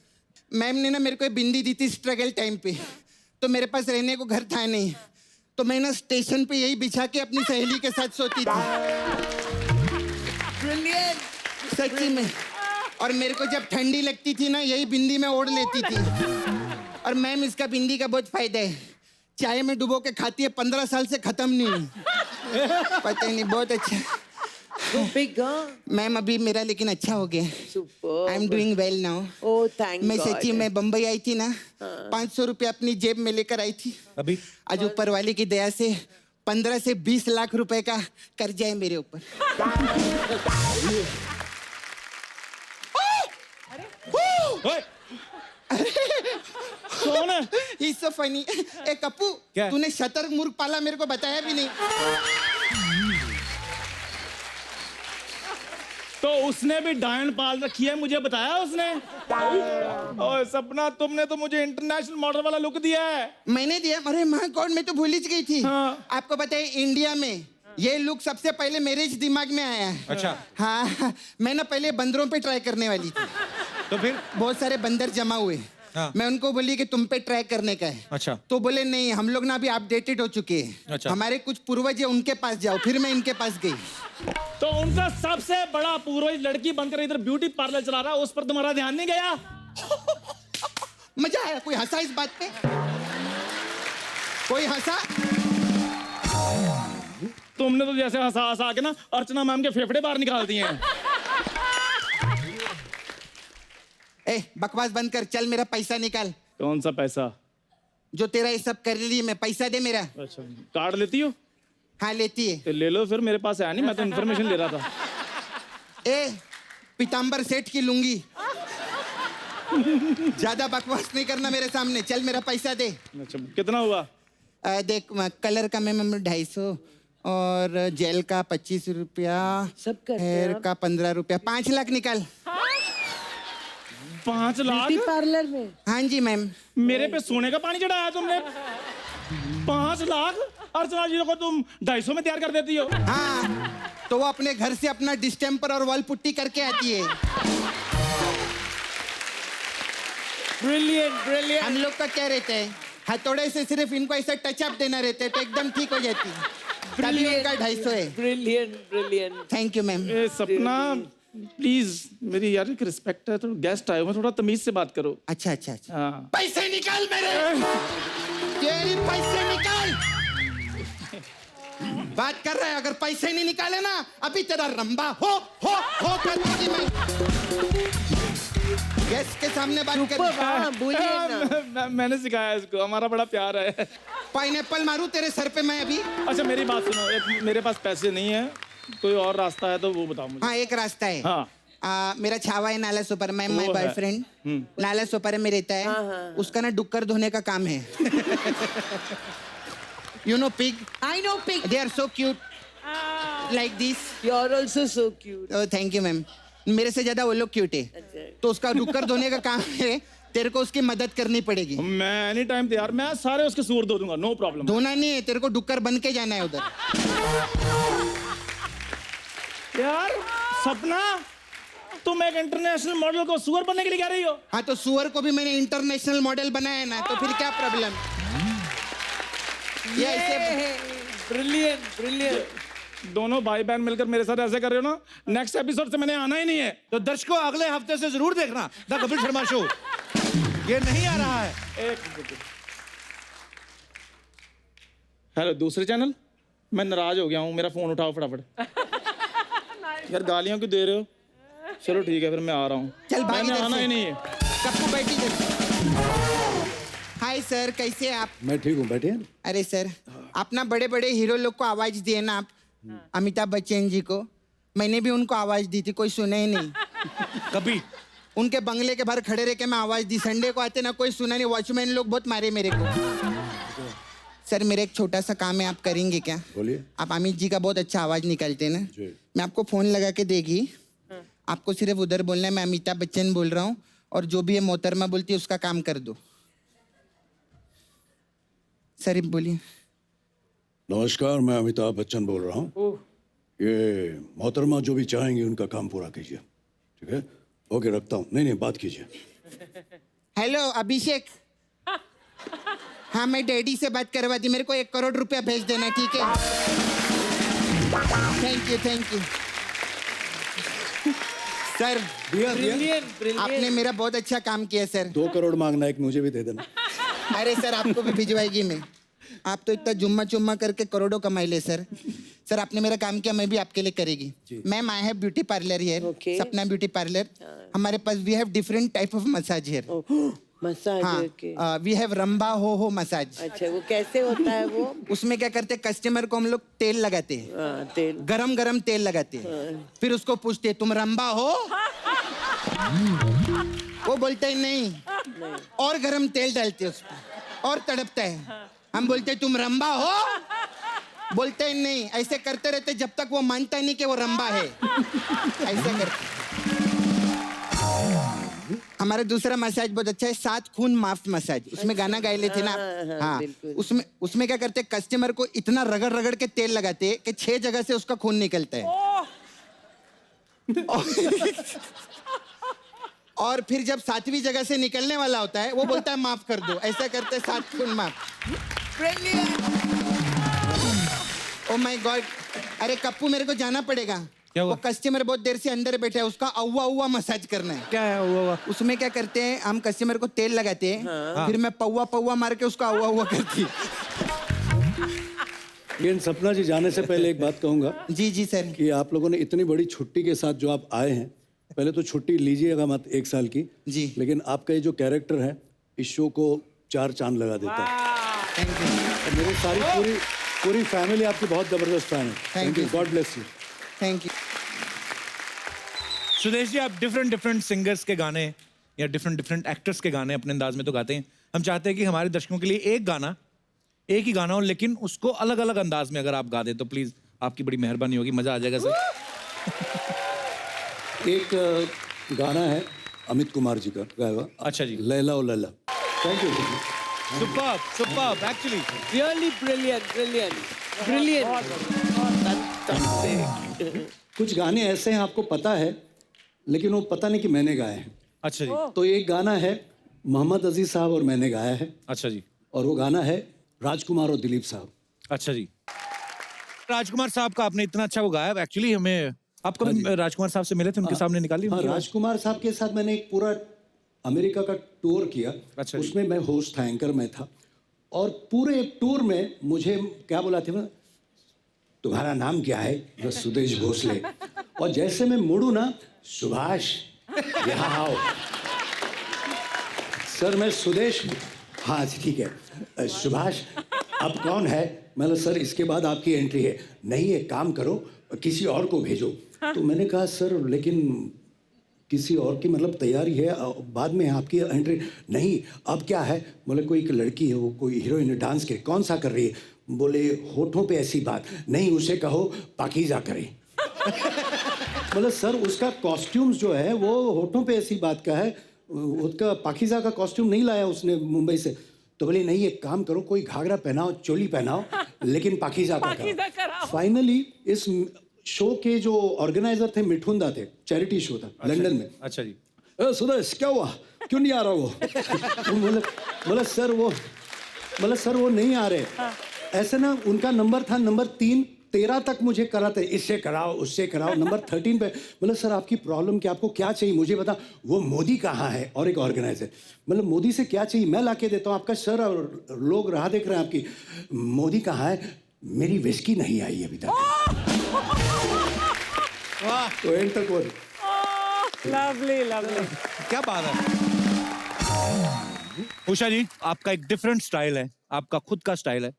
S6: मैम ने ना मेरे को एक बिंदी दी थी स्ट्रगल टाइम पे, तो मेरे पास रहने को घर था नहीं, तो मैं ना स्टेशन पे यही बिछा के अपनी सहेली के साथ सोती थी।
S2: Brilliant.
S6: सच्ची में। और मेरे को जब ठंडी लगती थी ना, यही बिंदी में ओढ़ लेती थी। और मैम, इसका बिंदी का बहुत फायदा है, चाय में डुबो के खाती है, 15 साल से खत्म नहीं हुई। पता ही नहीं, बहुत अच्छा।
S2: Go big, huh?
S6: मैम अभी मेरा लेकिन अच्छा हो गया।
S2: Superb.
S6: I am doing well now.
S2: Oh, thank
S6: मैं
S2: God.
S6: सच्ची में बम्बई आई थी ना, 500 रुपये अपनी जेब में लेकर आई थी।
S1: अभी
S6: आज ऊपर वाले की दया से 15 से 20 लाख रुपए का कर्जा है मेरे ऊपर।
S1: ओए,
S5: कौन है?
S6: He's so funny. ए कप्पू,
S1: क्या?
S6: तूने शतरमुर्ग पाला, मेरे को बताया भी नहीं।
S5: तो उसने भी डायन पाल रखी है, मुझे बताया उसने। ओए सपना, तुमने तो मुझे इंटरनेशनल मॉडल वाला लुक दिया है।
S6: मैंने दिया? अरे माँ गॉड, मैं तो भूल ही गई थी।
S5: हाँ।
S6: आपको पता है इंडिया में ये लुक सबसे पहले मेरे ही दिमाग में आया है।
S1: अच्छा।
S6: हाँ, मैं ना पहले बंदरों पे ट्राई करने वाली थी।
S1: तो फिर?
S6: बहुत सारे बंदर जमा हुए।
S1: हाँ।
S6: मैं उनको बोली कि तुम पे ट्राई करने का है।
S1: अच्छा।
S6: तो बोले नहीं, हम लोग ना अभी अपडेटेड हो चुके हैं।
S1: अच्छा।
S6: हमारे कुछ पूर्वज है, उनके पास जाओ। फिर मैं इनके पास गई।
S5: तो उनका सबसे बड़ा पूर्वज लड़की बनकर इधर ब्यूटी पार्लर चला रहा है, उस पर तुम्हारा ध्यान नहीं गया?
S6: मजा आया? कोई हंसा इस बात पे? कोई हंसा?
S5: तुमने तो जैसे हंसा हंसा के ना अर्चना मैम के फेफड़े बाहर निकाल दिए हैं।
S6: ए, बकवास बंद कर, चल मेरा पैसा निकाल।
S5: कौन सा पैसा?
S6: जो तेरा ये सब कर रही है, मैं पैसा दे मेरा।
S5: अच्छा, कार्ड लेती हो?
S6: हाँ लेती है।
S5: तो ले लो फिर, मेरे पास है नहीं, मैं तो इन्फॉर्मेशन ले रहा था।
S6: ए, पीताम्बर सेठ की लूंगी। ज्यादा बकवास नहीं करना मेरे सामने, चल मेरा पैसा दे।
S5: अच्छा, कितना हुआ?
S6: देख, कलर का मैं 250 और जेल का 25 रुपया,
S2: सब करते
S6: हेयर
S2: हैं
S6: का 15 रुपया, 5 लाख निकाल।
S5: 5 लाख?
S2: ब्यूटी पार्लर में?
S6: हाँ जी मैम।
S5: मेरे पे सोने का पानी चढ़ाया तुमने। 5 लाख? अर्चना जी को तुम 250 में तैयार कर देती हो।
S6: हाँ, तो वो अपने घर से अपना डिस्टेम्पर और वॉल पुट्टी करके आती है।
S2: Brilliant, brilliant.
S6: हम लोग का क्या रहता है, हथौड़े से सिर्फ इनको ऐसा टचअप देना रहता है तो एकदम ठीक हो जाती है। तभी उनका 250 है।
S2: Brilliant, brilliant.
S6: Thank you ma'am.
S5: ए सपना, प्लीज मेरी यार एक रिस्पेक्ट है, तो गेस्ट आए हो, थोड़ा तमीज से बात करो।
S6: अच्छा अच्छा अच्छा।
S5: हाँ।
S6: पैसे निकाल मेरे, तेरी पैसे निकाल। बात कर रहा है, अगर पैसे नहीं निकाले ना अभी तेरा रंबा हो कर दूंगी मैं। गेस्ट के सामने बात कर।
S2: हाँ, बोलिए ना।
S5: मैंने सिखाया इसको, हमारा बड़ा प्यार है।
S6: पाइनएप्पल मारूं तेरे सर पे मैं अभी?
S5: अच्छा मेरी बात सुनो, एक मेरे पास पैसे नहीं है, कोई और रास्ता है तो वो बताओ मुझे।
S6: हाँ, एक रास्ता है।
S5: हाँ।
S6: मेरा छावा है नाला सुपर, मैं माय
S5: वो है।
S6: बॉयफ्रेंड नाला सुपर में रहता है। उसका ना डुक्कर धोने का काम है। You know pig?
S2: I know pig.
S6: They are so cute like this.
S2: You're also so cute.
S6: Thank you ma'am. मेरे से ज्यादा वो लोग क्यूट है, तो उसका डुक्कर धोने का काम है। तेरे को उसकी मदद करनी पड़ेगी।
S5: मैं एनी टाइम तैयार, मैं सारे उसके सूर धो दूंगा, नो प्रॉब्लम।
S6: धोना नहीं है, तेरे को डुक्कर बन के जाना है उधर।
S5: यार सपना, तुम एक इंटरनेशनल मॉडल को सुअर बनने के लिए कह रही हो?
S6: हाँ, तो सुअर को भी मैंने इंटरनेशनल मॉडल बनाया ना, तो फिर क्या प्रॉब्लम? ये ऐसे
S2: ब्रिलियंट, ब्रिलियंट।
S5: दोनों भाई बहन मिलकर मेरे साथ ऐसे कर रहे हो ना, नेक्स्ट एपिसोड से मैंने आना ही नहीं है।
S1: तो दर्शकों अगले हफ्ते से जरूर देखना द कपिल शर्मा शो। ये नहीं आ रहा है।
S5: हेलो, दूसरे चैनल। मैं नाराज हो गया हूँ, मेरा फोन उठाओ फटाफट। यार गालियां क्यों दे रहे हो? चलो ठीक है, फिर मैं आ रहा हूँ।
S6: चल भाई,
S5: मैंने
S6: इधर
S5: आना
S6: से।
S5: ही नहीं है।
S6: कप्पू बैठी इधर। हाय सर, कैसे आप?
S4: मैं ठीक हूँ, बैठिए।
S6: अरे सर, आप ना बड़े बड़े हीरो लोग को आवाज दिए ना आप, अमिताभ बच्चन जी को। मैंने भी उनको आवाज दी थी, कोई सुना ही नहीं।
S1: कभी
S6: उनके बंगले के बाहर खड़े रह के मैं आवाज दी। संडे को आते ना, कोई सुना नहीं। वॉचमैन लोग बहुत मारे मेरे को। सर, मेरा एक छोटा सा काम है, आप करेंगे क्या?
S4: बोलिए।
S6: आप अमित जी का बहुत अच्छा आवाज निकालते हैं ना,
S4: जी।
S6: मैं आपको फोन लगा के देगी। आपको सिर्फ उधर बोलना है मैं अमिताभ बच्चन बोल रहा हूँ, और जो भी ये मोहतरमा बोलती है उसका काम कर दो। सर बोलिए।
S4: नमस्कार, मैं अमिताभ बच्चन बोल रहा हूँ। ये मोहतरमा जो भी चाहेंगे उनका काम पूरा कीजिए, ठीक है? ओके, रखता हूँ। नहीं, बात कीजिए।
S6: हेलो अभिषेक। हाँ, मैं डैडी से बात करवा दी, मेरे को 1 करोड़ रुपया भेज देना, ठीक है? Thank you, thank you. Sir, आपने मेरा बहुत अच्छा काम किया सर।
S4: 2 करोड़ मांगना, एक मुझे भी दे देना।
S6: अरे सर, आपको भी भिजवाएगी मैं। आप तो इतना जुम्मा चुम्मा करके करोड़ों कमाई ले सर। सर, आपने मेरा काम किया, मैं भी आपके लिए करेगी। Ma'am, I have beauty parlour here,
S2: Okay.
S6: Sapna beauty parlour. हमारे पास we have different type of massage here.
S2: Massage.
S6: हाँ, वी हैव रंबा हो मसाज।
S2: अच्छा, वो कैसे होता है वो?
S6: उसमें क्या करते हैं, कस्टमर को हम लोग तेल लगाते हैं।
S2: तेल।
S6: गरम गरम तेल लगाते हैं। फिर उसको पूछते हैं तुम रंबा हो? वो बोलता है नहीं। और गरम तेल डालते हैं उसमें, और तड़पता है। हम बोलते हैं तुम रंबा हो? बोलते हैं नहीं, ऐसे करते रहते जब तक वो मानता नहीं कि वो रंबा है। ऐसे करते। हमारा दूसरा मसाज बहुत अच्छा है, 7 खून माफ मसाज। उसमें गाना गाए लेते ना। हाँ, उसमें क्या करते, कस्टमर को इतना रगड़ रगड़ के तेल लगाते कि 6 जगह से उसका खून निकलता है। और फिर जब 7वीं जगह से निकलने वाला होता है, वो बोलता है माफ कर दो। ऐसा करते 7 खून माफ। ओ माय गॉड, अरे कप्पू मेरे को जाना पड़ेगा।
S1: क्या हुआ?
S6: वो कस्टमर बहुत देर से अंदर बैठा है, उसका अव्वा अव्वा मसाज करना है।
S1: क्या है हुआ?
S6: उसमें क्या करते हैं, हम कस्टमर को तेल लगाते हैं, फिर मैं पौवा पौवा मार के उसका अव्वा अव्वा करती।
S4: लेकिन सपना जी, जाने से पहले एक बात कहूंगा
S6: जी जी सर।
S4: कि आप लोगों ने इतनी बड़ी छुट्टी के साथ जो आप आए हैं, पहले तो छुट्टी लीजिएगा मत 1 साल की
S6: जी।
S4: लेकिन आपका ये जो कैरेक्टर है इस शो को 4 चांद लगा देता है। और मेरी सारी पूरी फैमिली आपकी बहुत जबरदस्त फैन है। Thank you, God bless you.
S6: Thank you.
S1: Sudesh ji, आप डिफरेंट सिंगर्स के गाने या डिफरेंट एक्टर्स के गाने अपने अंदाज में तो गाते हैं। हम चाहते हैं कि हमारे दर्शकों के लिए एक ही गाना हो, लेकिन उसको अलग अलग अंदाज में अगर आप गा दें तो प्लीज आपकी बड़ी मेहरबानी होगी, मजा आ जाएगा सर।
S4: एक गाना है अमित कुमार जी का गाया हुआ।
S1: अच्छा जी।
S4: लैला ओ Laila. Thank you.
S1: Superb actually.
S2: Really brilliant.
S4: कुछ गाने ऐसे हैं आपको पता है लेकिन वो पता नहीं कि मैंने गाए हैं।
S1: अच्छा जी।
S4: तो एक गाना है मोहम्मद अजीज साहब और मैंने गाया है,
S1: अच्छा जी।
S4: और वो गाना है राजकुमार और दिलीप साहब।
S1: अच्छा जी। राजकुमार साहब का आपने इतना अच्छा वो गाया, एक्चुअली हमें आप कभी राजकुमार साहब से मिले थे, उनके सामने निकाली?
S4: हाँ, राजकुमार साहब के साथ मैंने एक पूरा अमेरिका का टूर किया।
S1: अच्छा जी।
S4: उसमें मैं होस्ट था, एंकर मैं था, और पूरे टूर में मुझे क्या बोला था, तुम्हारा नाम क्या है? जो सुदेश भोसले। और जैसे मैं मुड़ू ना, सुभाष यहाँ आओ। सर मैं सुदेश, हाँ ठीक है, सुभाष अब कौन है? मतलब सर इसके बाद आपकी एंट्री है। नहीं, एक काम करो, किसी और को भेजो। तो मैंने कहा सर लेकिन किसी और की मतलब तैयारी है, बाद में आपकी एंट्री। नहीं, अब क्या है? बोले कोई एक लड़की है, वो कोई हीरोइन है डांस के। कौन सा कर रही है? बोले होठों पे ऐसी बात नहीं, उसे कहो पाकीज़ा करे। बोले सर उसका कॉस्ट्यूम्स जो है वो होठों पे ऐसी बात का है, उसका पाकीज़ा का कॉस्ट्यूम नहीं लाया उसने मुंबई से। तो बोले नहीं, एक काम करो, कोई घाघरा पहनाओ, चोली पहनाओ, लेकिन पाकीज़ा का कराओ। फाइनली इस शो के जो ऑर्गेनाइजर थे मिठुंदा थे, चैरिटी शो था लंदन में।
S1: अच्छा जी।
S4: सुदेश क्या हुआ, क्यों नहीं आ रहा वो? बोला सर वो नहीं आ रहे। ऐसे ना उनका नंबर था नंबर 3, 13 तक मुझे कराते, इससे कराओ उससे कराओ। नंबर 13 पे बोला सर आपकी प्रॉब्लम क्या, आपको क्या चाहिए मुझे बता। वो मोदी कहाँ है? और एक ऑर्गेनाइजर, मतलब मोदी से क्या चाहिए, मैं लाके देता हूँ आपका। सर और लोग राह देख रहे हैं आपकी। मोदी कहाँ है? मेरी विस्की नहीं आई अभी तक। तो एंड तक वो
S3: लवली लवली।
S1: क्या बात है। उषा जी, आपका एक डिफरेंट स्टाइल है, आपका खुद का स्टाइल है,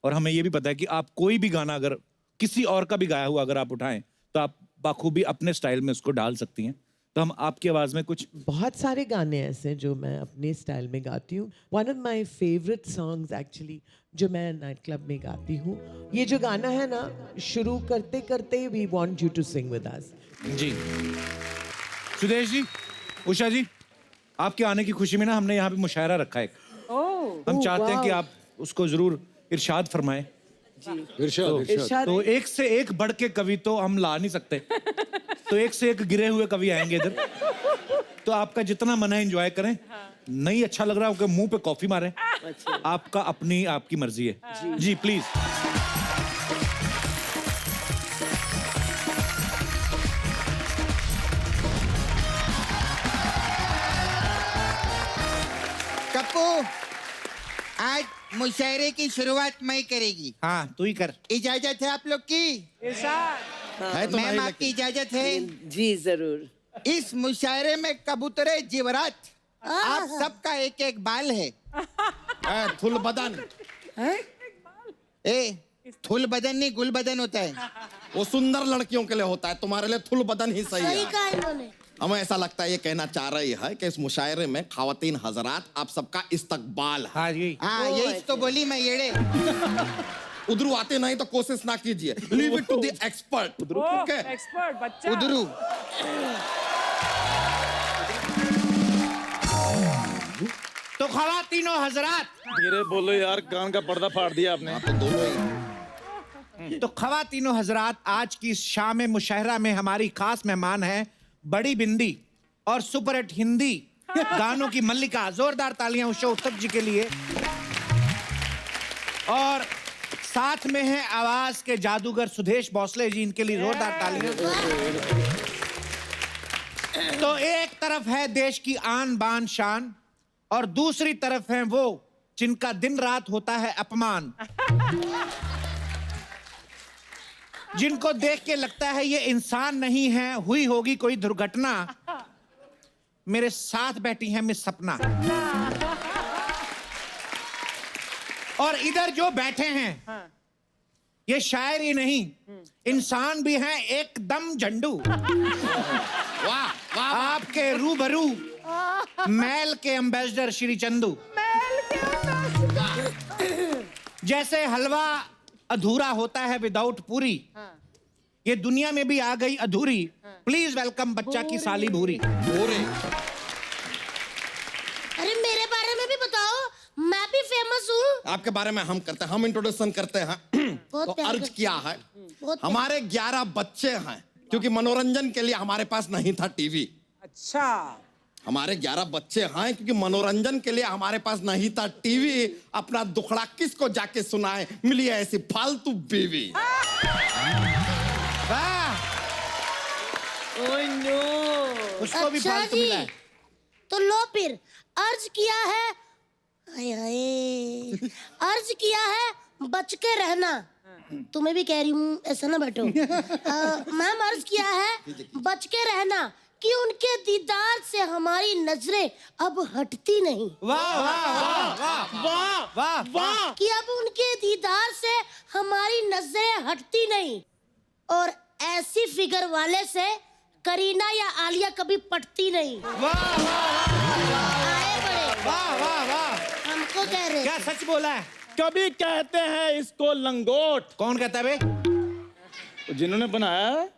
S1: और हमें ये भी पता है कि आप कोई भी गाना अगर किसी और का भी गाया हुआ अगर आप उठाएं तो आप बाखूबी अपने स्टाइल में उसको डाल सकती हैं। तो हम आपकी आवाज में कुछ
S7: बहुत सारे गाने ऐसे हैं जो मैं अपने स्टाइल में गाती हूँ। One of my favourite songs actually जो मैं नाइट क्लब में गाती हूँ, ये जो गाना है ना, शुरू करते करते we want you to sing with us.
S1: जी सुदेश जी, उषा जी, आपके आने की खुशी में ना हमने यहाँ पे मुशायरा रखा है। हम चाहते हैं कि आप उसको जरूर इरशाद फरमाएं।
S4: इरशाद।
S1: तो एक से एक बढ़ के कवि तो हम ला नहीं सकते, तो एक से एक गिरे हुए कवि आएंगे इधर। तो आपका जितना मन है एंजॉय करें। नहीं अच्छा लग रहा है मुंह पे कॉफी मारें। आपका आपकी मर्जी है। जी प्लीज।
S6: कप्पू, आज मुशायरे की शुरुआत मैं करेगी।
S1: हाँ तू ही कर।
S6: इजाजत है आप लोग की?
S1: है तो
S6: मैम आपकी इजाजत है?
S2: जी जरूर।
S6: इस मुशायरे में कबूतरे जिवरात, आप सबका एक एक बाल है।
S8: थुल बदन।
S6: थुल बदन नहीं, गुल बदन होता है।
S8: वो सुंदर लड़कियों के लिए होता है, तुम्हारे लिए थुल बदन ही सही है। हमें ऐसा लगता है ये कहना चाह रही है कि इस मुशायरे में ख्वातीन हजरात आप सबका इस्तकबाल है।
S1: हाँ जी।
S6: हाँ यही तो बोली मैं, येड़े।
S8: उधरू आते नहीं तो कोशिश ना कीजिए, leave it to the expert. Okay
S3: expert बच्चा।
S8: उधरू
S1: तो ख़वातीनो हजरात,
S5: धीरे बोलो यार, कान का पर्दा फाड़ दिया आपने।
S8: तो दोनों ही
S1: तो ख़वातीनो हजरात, आज की इस शाम मुशायरा में हमारी खास मेहमान है बड़ी बिंदी और सुपरहिट हिंदी गानों की मल्लिका। जोरदार तालियां उषा उत्तप जी के लिए। और साथ में है आवाज के जादूगर सुदेश भोसले जी, इनके लिए जोरदार तालियां। तो एक तरफ है देश की आन बान शान और दूसरी तरफ है वो जिनका दिन रात होता है अपमान, जिनको देख के लगता है ये इंसान नहीं है, हुई होगी कोई दुर्घटना। मेरे साथ बैठी है मिस सपना। और इधर जो बैठे हैं ये शायर ही नहीं, इंसान भी हैं एकदम झंडू। वाह वाह, आपके रूबरू मैल के एम्बेसडर श्री चंदू। जैसे हलवा अधूरा होता है विदाउट पूरी, ये दुनिया में भी आ गई अधूरी। प्लीज वेलकम बच्चा की साली भूरी।
S8: भूरे।
S9: अरे मेरे बारे में भी बताओ, मैं भी फेमस हूँ।
S8: आपके बारे में हम करते हैं, हम इंट्रोडक्शन करते हैं।
S9: बहुत
S8: तो
S9: प्यार
S8: अर्ज किया है,
S9: बहुत
S8: हमारे 11 बच्चे हैं, क्योंकि मनोरंजन के लिए हमारे पास नहीं था टीवी।
S3: अच्छा,
S8: हमारे 11 बच्चे हैं क्योंकि मनोरंजन के लिए हमारे पास नहीं था टीवी। अपना दुखड़ा किसको जाके सुनाए, मिली ऐसी फालतू बीवी।
S1: वाह,
S3: ओह नो।
S1: उसको भी
S9: अच्छा
S1: फालतू
S9: जी,
S1: मिला है।
S9: तो लो फिर अर्ज किया है, हाय हाय, अर्ज किया है बच के रहना। तुम्हें भी कह रही हूँ, ऐसा ना बैठो। मैम, अर्ज किया है बच के रहना कि उनके दीदार से हमारी नजरें अब हटती नहीं।
S1: वाह वाह वाह वाह वाह वाह वाह।
S9: कि अब उनके दीदार से हमारी नजरें हटती नहीं, और ऐसी फिगर वाले से करीना या आलिया कभी पटती नहीं।
S1: वाह
S9: आए बड़े,
S1: वाह वाह वाह।
S9: हमको कह रहे।
S1: क्या सच बोला है?
S5: कभी कहते हैं इसको लंगोट,
S1: कौन कहता है बे?
S5: जिन्होंने बनाया है।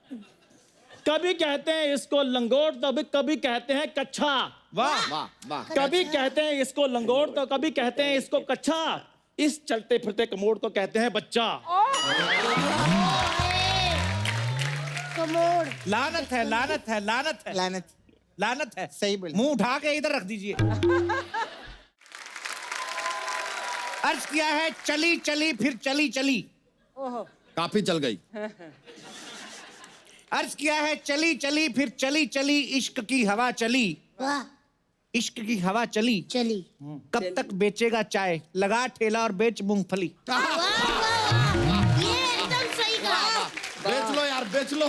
S5: कभी कहते हैं इसको लंगोट तो कभी कहते हैं कच्छा।
S1: वाह
S8: वाह वाह।
S5: कभी कहते हैं इसको लंगोट तो कभी कहते हैं इसको कच्छा। इस चलते फिरते कमोड को कहते हैं बच्चा।
S9: कमोड।
S1: लानत है, लानत है, लानत है,
S6: लानत।
S1: लानत है।
S6: सही बोले।
S1: मुंह उठा के इधर रख दीजिए। अर्ज किया है चली चली फिर चली चली।
S8: काफी चल गई।
S1: अर्ज किया है चली चली फिर चली चली, इश्क की हवा चली।
S9: वाह,
S1: इश्क की हवा चली।
S9: चली।
S1: कब तक बेचेगा चाय, लगा ठेला और बेच मूंगफली।
S9: वाह वाह वाह, ये एकदम सही कहा।
S8: बेच लो यार, बेच लो।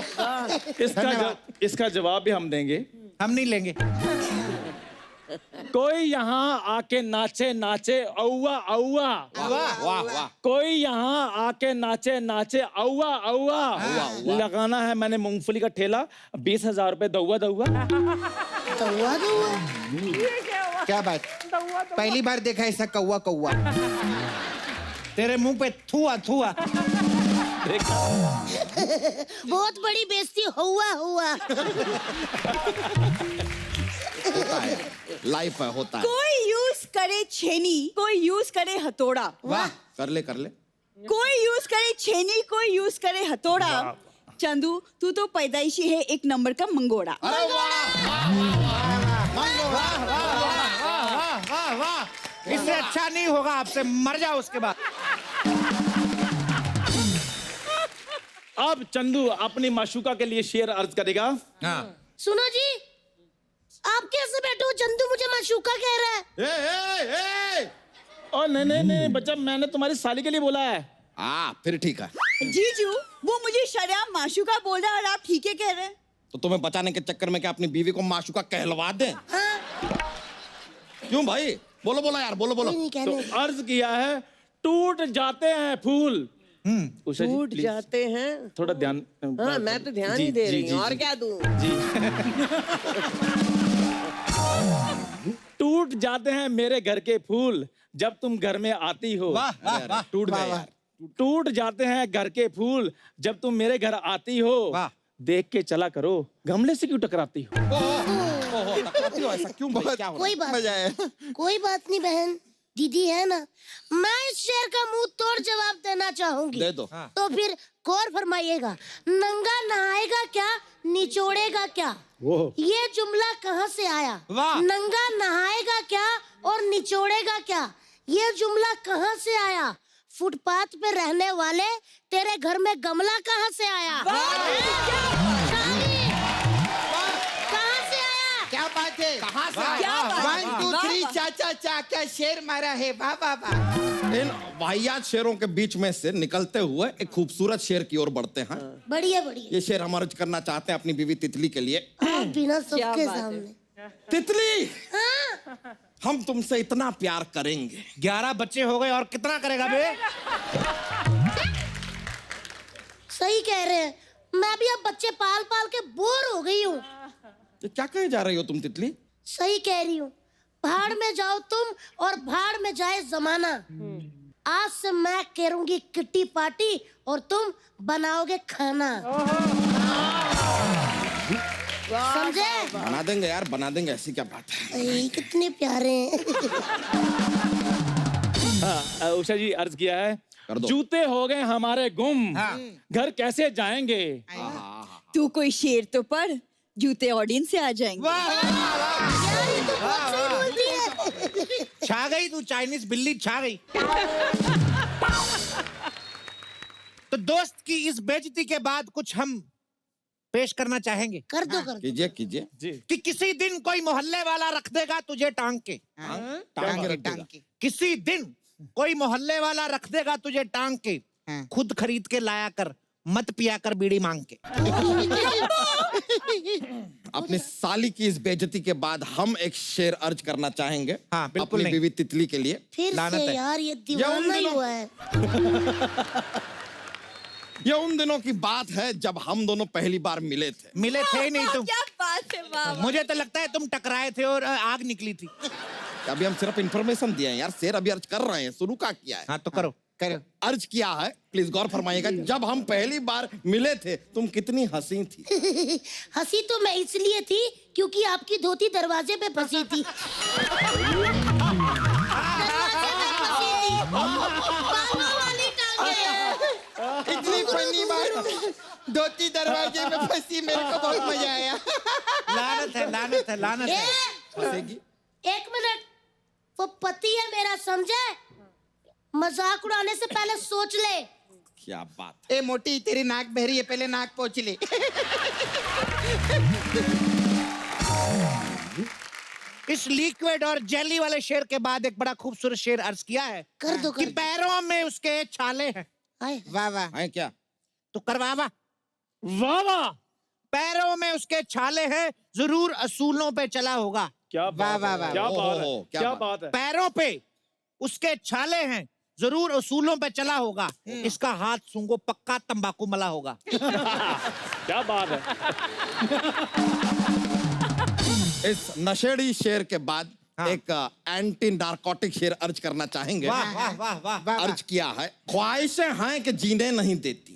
S5: इसका जवाब भी हम देंगे।
S1: हम नहीं लेंगे।
S5: कोई यहाँ आके नाचे नाचे औवा औवा।
S1: वाह वाह वाह।
S5: कोई यहाँ आके नाचे नाचे औवा औवा। लगाना है मैंने मूंगफली का ठेला, 20,000 रुपए दौआ दौआ।
S9: कौवा कौवा।
S3: ये क्या हुआ?
S6: क्या बात,
S3: दौआ तो
S6: पहली बार देखा ऐसा कौवा कौवा।
S1: तेरे मुंह पे थुआ थुआ।
S9: बहुत बड़ी बेइज्जती हुआ हुआ।
S8: होता है, लाइफ है, होता है।
S10: कोई यूज करे छेनी, कोई यूज करे हथौड़ा।
S8: वाह, कर ले कर ले।
S10: कोई यूज करे छेनी, कोई यूज करे हथौड़ा। चंदू, तू तो पैदाइशी है एक नंबर का मंगोड़ा।
S8: अरे
S1: वाह वाह वाह वाह। इससे अच्छा नहीं होगा, आपसे मर जाओ उसके बाद।
S5: अब चंदू अपनी माशूका के लिए शेर अर्ज करेगा।
S1: हाँ।
S9: सुनो जी, आप कैसे बैठे हो? चंदू मुझे माशूका कह रहा है।
S5: ओ नहीं नहीं नहीं बच्चा, मैंने तुम्हारी साली के लिए बोला है।
S8: फिर ठीक है।
S10: जीजू, वो मुझे शर्म माशूका बोल रहा है और आप ठीक है कह रहे हैं।
S8: तो तुम्हें बचाने के चक्कर में क्या अपनी बीवी को माशूका कहलवा दें? क्यों भाई? बोलो बोलो यार, बोलो बोलो।
S5: तो अर्ज किया है टूट जाते हैं फूल। उषा जी,
S7: टूट
S5: please,
S7: जाते हैं।
S5: थोड़ा ध्यान।
S7: हाँ, मैं तो ध्यान ही दे रही हूँ, और क्या दूं?
S5: टूट जाते हैं मेरे घर के फूल, जब तुम घर में आती हो।
S1: वाह वाह वाह।
S5: टूट गए यार। टूट जाते हैं घर के फूल जब तुम मेरे घर आती हो।
S1: वाह।
S5: देख के चला करो, गमले से क्यों टकराती हो?
S8: टकराती हो ऐसा क्यों भाई? क्या हो
S9: कोई बात
S8: मजा है।
S9: कोई बात नहीं बहन, दीदी है ना। मैं इस शेर का मुंह तोड़ जवाब देना चाहूंगी।
S8: दे दो।
S9: तो फिर गौर फरमाइएगा, नंगा नहाएगा क्या, निचोड़ेगा क्या? ये जुमला कहाँ से आया?
S1: वाह।
S9: नंगा नहाएगा क्या और निचोड़ेगा क्या, ये जुमला कहाँ से आया? फुटपाथ पे रहने वाले, तेरे घर में गमला कहाँ से आया? कहाँ से आया?
S6: क्या बात है?
S8: कहाँ से
S10: क्या
S8: आया?
S10: बात है?
S6: 1 2
S10: वाह,
S6: 3
S10: वाह।
S6: चाचा चा क्या शेर मारा है, वाह वाह वाह।
S8: इन वाहियात शेरों के बीच में से निकलते हुए एक खूबसूरत शेर की ओर बढ़ते हैं।
S9: बढ़िया बढ़िया।
S8: ये शेर हम अर्ज करना चाहते हैं अपनी बीवी तितली के लिए।
S9: आप बिना सबके
S10: बात है।
S9: सामने।
S8: तितली,
S9: हाँ?
S8: हम तुमसे इतना प्यार करेंगे।
S1: 11 बच्चे हो गए और कितना करेगा बे?
S9: सही कह रहे हैं, मैं भी अब बच्चे पाल पाल के बोर हो गई हूँ।
S8: ये क्या कहे जा रही हो तुम तितली?
S9: सही कह रही हूँ, भाड़ में जाओ तुम और भाड़ में जाए जमाना। आज से मैं करूंगी किट्टी पार्टी और तुम बनाओगे खाना। समझे?
S8: बना देंगे यार, बना देंगे, ऐसी क्या बात है।
S9: अरे, कितने प्यारे हैं।
S5: हाँ, उषा जी अर्ज किया है,
S8: कर दो।
S5: जूते हो गए हमारे गुम, घर कैसे जाएंगे?
S10: तू कोई शेर तो पढ़, जूते ऑडियंस से आ जाएंगे।
S9: यार, ये तो बहुत सही बोलती है।
S1: छा गई तू, चाइनीज बिल्ली छा गई। तो दोस्त की इस बेइज्जती के बाद कुछ हम पेश करना चाहेंगे
S9: कर दो कर दो।
S8: कीजिए कीजिए।
S1: कि किसी दिन कोई मोहल्ले वाला रख देगा तुझे टांग के।
S8: टांग के रख देगा।
S1: किसी दिन कोई मोहल्ले वाला रख देगा तुझे टांग के, खुद खरीद के लाया कर, मत पिया कर बीड़ी मांग के।
S8: अपनी साली की इस बेइज्जती के बाद हम एक शेर अर्ज करना चाहेंगे।
S1: हाँ, बिल्कुल
S8: अपनी
S1: नहीं।
S8: बीवी तितली के लिए।
S9: फिर
S1: लानत
S9: से
S1: है।
S9: यार, ये दीवाना ही
S8: दिनों-
S9: हुआ है।
S8: ये उन दिनों की बात है जब हम दोनों पहली बार मिले थे।
S1: मिले थे ही नहीं तुम।
S10: क्या बात है, वाह वाह।
S1: मुझे तो लगता है तुम टकराए थे और आग निकली थी।
S8: अभी हम सिर्फ इंफॉर्मेशन दिए हैं यार, शेर अभी अर्ज कर रहे हैं, शुरू का किया है।
S1: हाँ तो करो।
S6: करो।
S8: अर्ज किया है, प्लीज गौर फरमाइएगा। जब हम पहली बार मिले थे तुम कितनी हंसी थी।
S9: हंसी तो मैं इसलिए थी क्योंकि आपकी धोती दरवाजे पे फंसी थी। दरवाजे पे फंसी थी। बालों वाली टांगे।
S6: इतनी फनी बात, धोती दरवाजे में फंसी, मेरे को बहुत मजा आया।
S1: लानत है, लानत है, लानत है।
S8: फंसेगी।
S9: एक मिनट, वो पति है मेरा, समझे? मजाक उड़ाने से पहले सोच ले।
S8: क्या बात।
S6: ए मोटी, तेरी नाक बह रही है, पहले नाक पोंछ ले।
S1: इस लिक्विड और जेली वाले शेर के बाद एक बड़ा खूबसूरत शेर अर्ज किया है
S9: कर दो
S1: कि
S9: कर दो।
S1: पैरों में उसके छाले हैं।
S9: आए।
S6: वाह वाह।
S8: है क्या?
S1: तो करवावा।
S5: वाह वाह,
S1: पैरों में उसके छाले हैं, जरूर असूलों पे चला होगा।
S5: क्या
S6: वाह,
S5: बात
S6: वाह,
S5: है,
S6: वाह।
S5: क्या बात
S8: ओहो,
S5: है,
S8: क्या
S5: क्या
S8: बात।
S5: बात है।
S1: पैरों पे उसके छाले हैं, जरूर असूलों पे चला होगा। इसका हाथ सूंघो, पक्का तंबाकू मला होगा।
S5: क्या बात है।
S8: इस नशेड़ी शेर के बाद एक एंटी नारकोटिक शेर अर्ज करना चाहेंगे।
S1: वाह वाह वाह वाह।
S6: वाह,
S8: अर्ज किया है, ख्वाहिशें हैं कि जीने नहीं देती,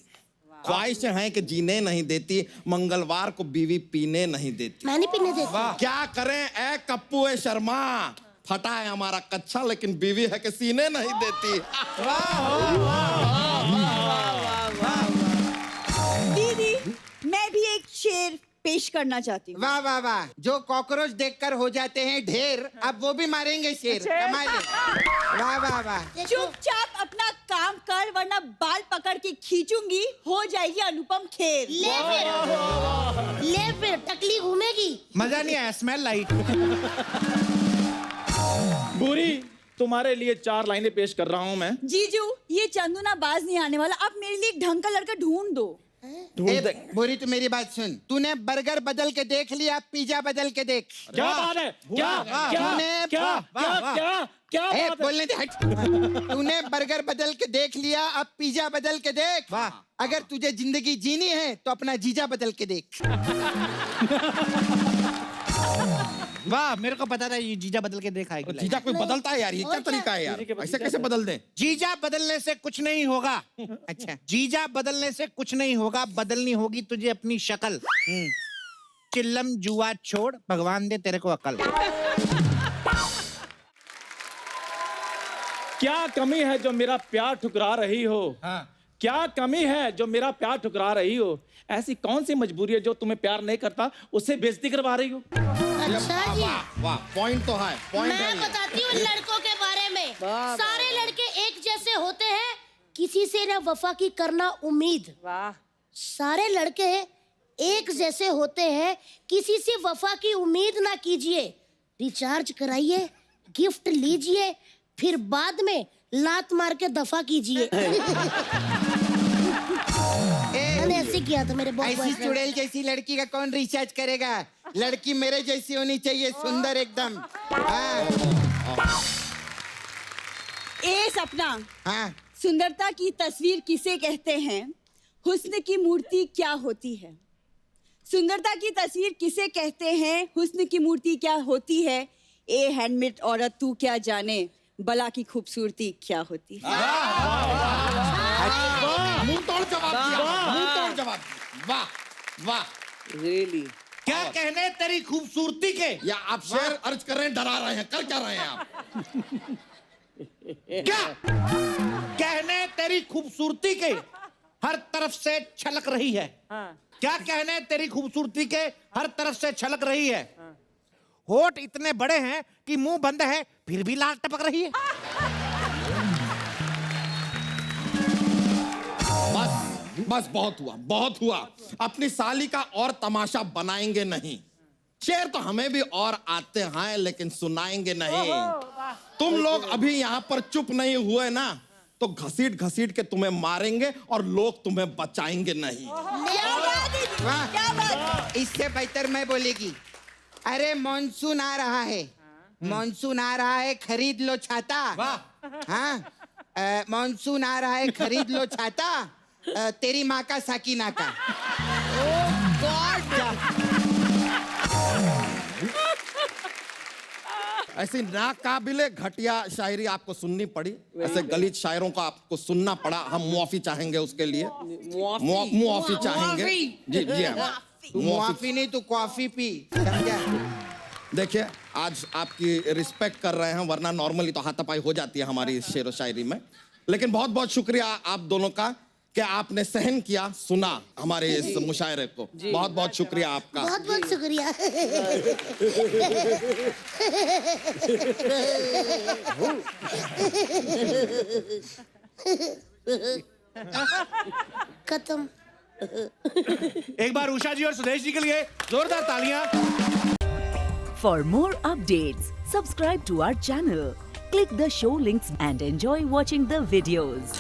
S8: ख्वाहिशें हैं कि जीने नहीं देती, मंगलवार को बीवी पीने नहीं देती।
S9: मैं नहीं पीने देती।
S8: क्या करें ए कप्पू ए शर्मा, फटा है हमारा कच्चा लेकिन बीवी है कि सीने नहीं देती।
S10: दीदी, मैं भी एक शेर पेश करना चाहती हूँ।
S6: वाह वाह वाह। जो कॉकरोच देखकर हो जाते हैं ढेर, अब वो भी मारेंगे शेर। कमाल है। वाह वाह वाह।
S10: चुपचाप अपना काम कर, वरना बाल पकड़ के खींचूंगी, हो जाएगी अनुपम खेर।
S9: ले फिर टकली घूमेगी।
S1: मजा नहीं आया, स्मेल लाई।
S5: बुरी, तुम्हारे लिए 4 लाइनें पेश कर रहा हूँ मैं।
S10: जीजू, ये चंदू ना बाज नहीं आने वाला, अब मेरे लिए एक ढंग का लड़का ढूंढ दो।
S6: ए, बोरी, तू मेरी बात सुन। तूने बर्गर बदल के देख लिया, पिज्जा बदल के देख।
S5: क्या बात है, क्या क्या
S6: तूने-
S5: क्या क्या क्या क्या
S6: ए,
S5: बात है।
S6: बोलने दे, हट। तूने बर्गर बदल के देख लिया, अब पिज्जा बदल के देख। अगर तुझे जिंदगी जीनी है तो अपना जीजा बदल के देख। वाह, मेरे को पता था ये जीजा बदल के देखा है।
S8: जीजा कोई बदलता है यार, ये क्या तरीका है यार, ऐसे कैसे बदल दें?
S6: जीजा बदलने से कुछ नहीं होगा। अच्छा, जीजा बदलने से कुछ नहीं होगा, बदलनी होगी तुझे अपनी शक्ल। चिल्लम जुआ छोड़, भगवान दे तेरे को अकल।
S5: क्या कमी है जो मेरा प्यार ठुकरा रही हो? क्या कमी है जो मेरा प्यार ठुकरा रही हो? ऐसी कौन सी मजबूरी है जो तुम्हें प्यार नहीं करता उससे बेइज्जती करवा रही हो?
S9: अच्छा जी,
S8: वाह, पॉइंट तो है, पॉइंट है
S9: मैं
S8: ये।
S9: बताती हूँ लड़कों के बारे में। सारे लड़के एक जैसे होते हैं, किसी से ना वफा की करना उम्मीद।
S3: वाह,
S9: सारे लड़के एक जैसे होते हैं, किसी से वफा की उम्मीद ना कीजिए। रिचार्ज कराइए, गिफ्ट लीजिए, फिर बाद में लात मार के दफा कीजिए। मैंने ऐसे किया था मेरे
S6: ऐसी चुड़ैल जैसी लड़की का कौन रिचार्ज करेगा? लड़की मेरे जैसी होनी चाहिए, सुंदर एकदम। हाँ।
S10: ए सपना,
S6: हाँ।
S10: सुंदरता की तस्वीर किसे कहते हैं? हुस्न की मूर्ति क्या होती है? सुंदरता की तस्वीर किसे कहते हैं? हुस्न की मूर्ति क्या होती है? ए हैंडमेड औरत तू क्या जाने, बला की खूबसूरती क्या होती है?
S8: मुंह तोड़ जवाब दिया, मुंह तोड़ जवाब दिया। वाह वाह,
S2: रियली
S6: क्या कहने तेरी खूबसूरती के?
S8: या आप शेर अर्ज कर रहे हैं, डरा रहे हैं, कर क्या रहे हैं आप?
S6: क्या कहने तेरी खूबसूरती के हर तरफ से छलक रही है? क्या कहने तेरी खूबसूरती के हर तरफ से छलक रही है? होठ इतने बड़े हैं कि मुंह बंद है फिर भी लाल टपक रही है।
S8: बस बस, बहुत हुआ, बहुत हुआ। अपनी साली का और तमाशा बनाएंगे नहीं। शेर तो हमें भी और आते हैं लेकिन सुनाएंगे नहीं। तुम लोग अभी यहाँ पर चुप नहीं हुए ना, तो घसीट घसीट के तुम्हें मारेंगे और लोग तुम्हें बचाएंगे नहीं।
S10: क्या बात?
S6: इससे बेहतर मैं बोलेगी, अरे मॉनसून आ रहा है, मॉनसून आ रहा है, खरीद लो छाता। हाँ, मॉनसून आ रहा है, खरीद लो छाता। तेरी माँ का साकिना का।
S8: ऐसी नाकाबिले घटिया शायरी आपको सुननी पड़ी, ऐसे गलीज शायरों को आपको सुनना पड़ा। हम मुआफी चाहेंगे उसके लिए, मुआफी चाहेंगे। जी जी हाँ,
S6: मुआफी नहीं तो कॉफी पी, समझा?
S8: देखिए, आज आपकी रिस्पेक्ट कर रहे हैं, वरना नॉर्मली तो हाथापाई हो जाती है हमारी इस शेर व शायरी में। लेकिन बहुत बहुत शुक्रिया आप दोनों का कि आपने सहन किया, सुना हमारे इस मुशायरे को। बहुत बहुत शुक्रिया आपका।
S9: बहुत बहुत शुक्रिया। खत्म।
S1: एक बार उषा जी और सुदेश जी के लिए जोरदार तालियां।
S11: For more updates, subscribe to our channel, click the show links and enjoy watching the videos.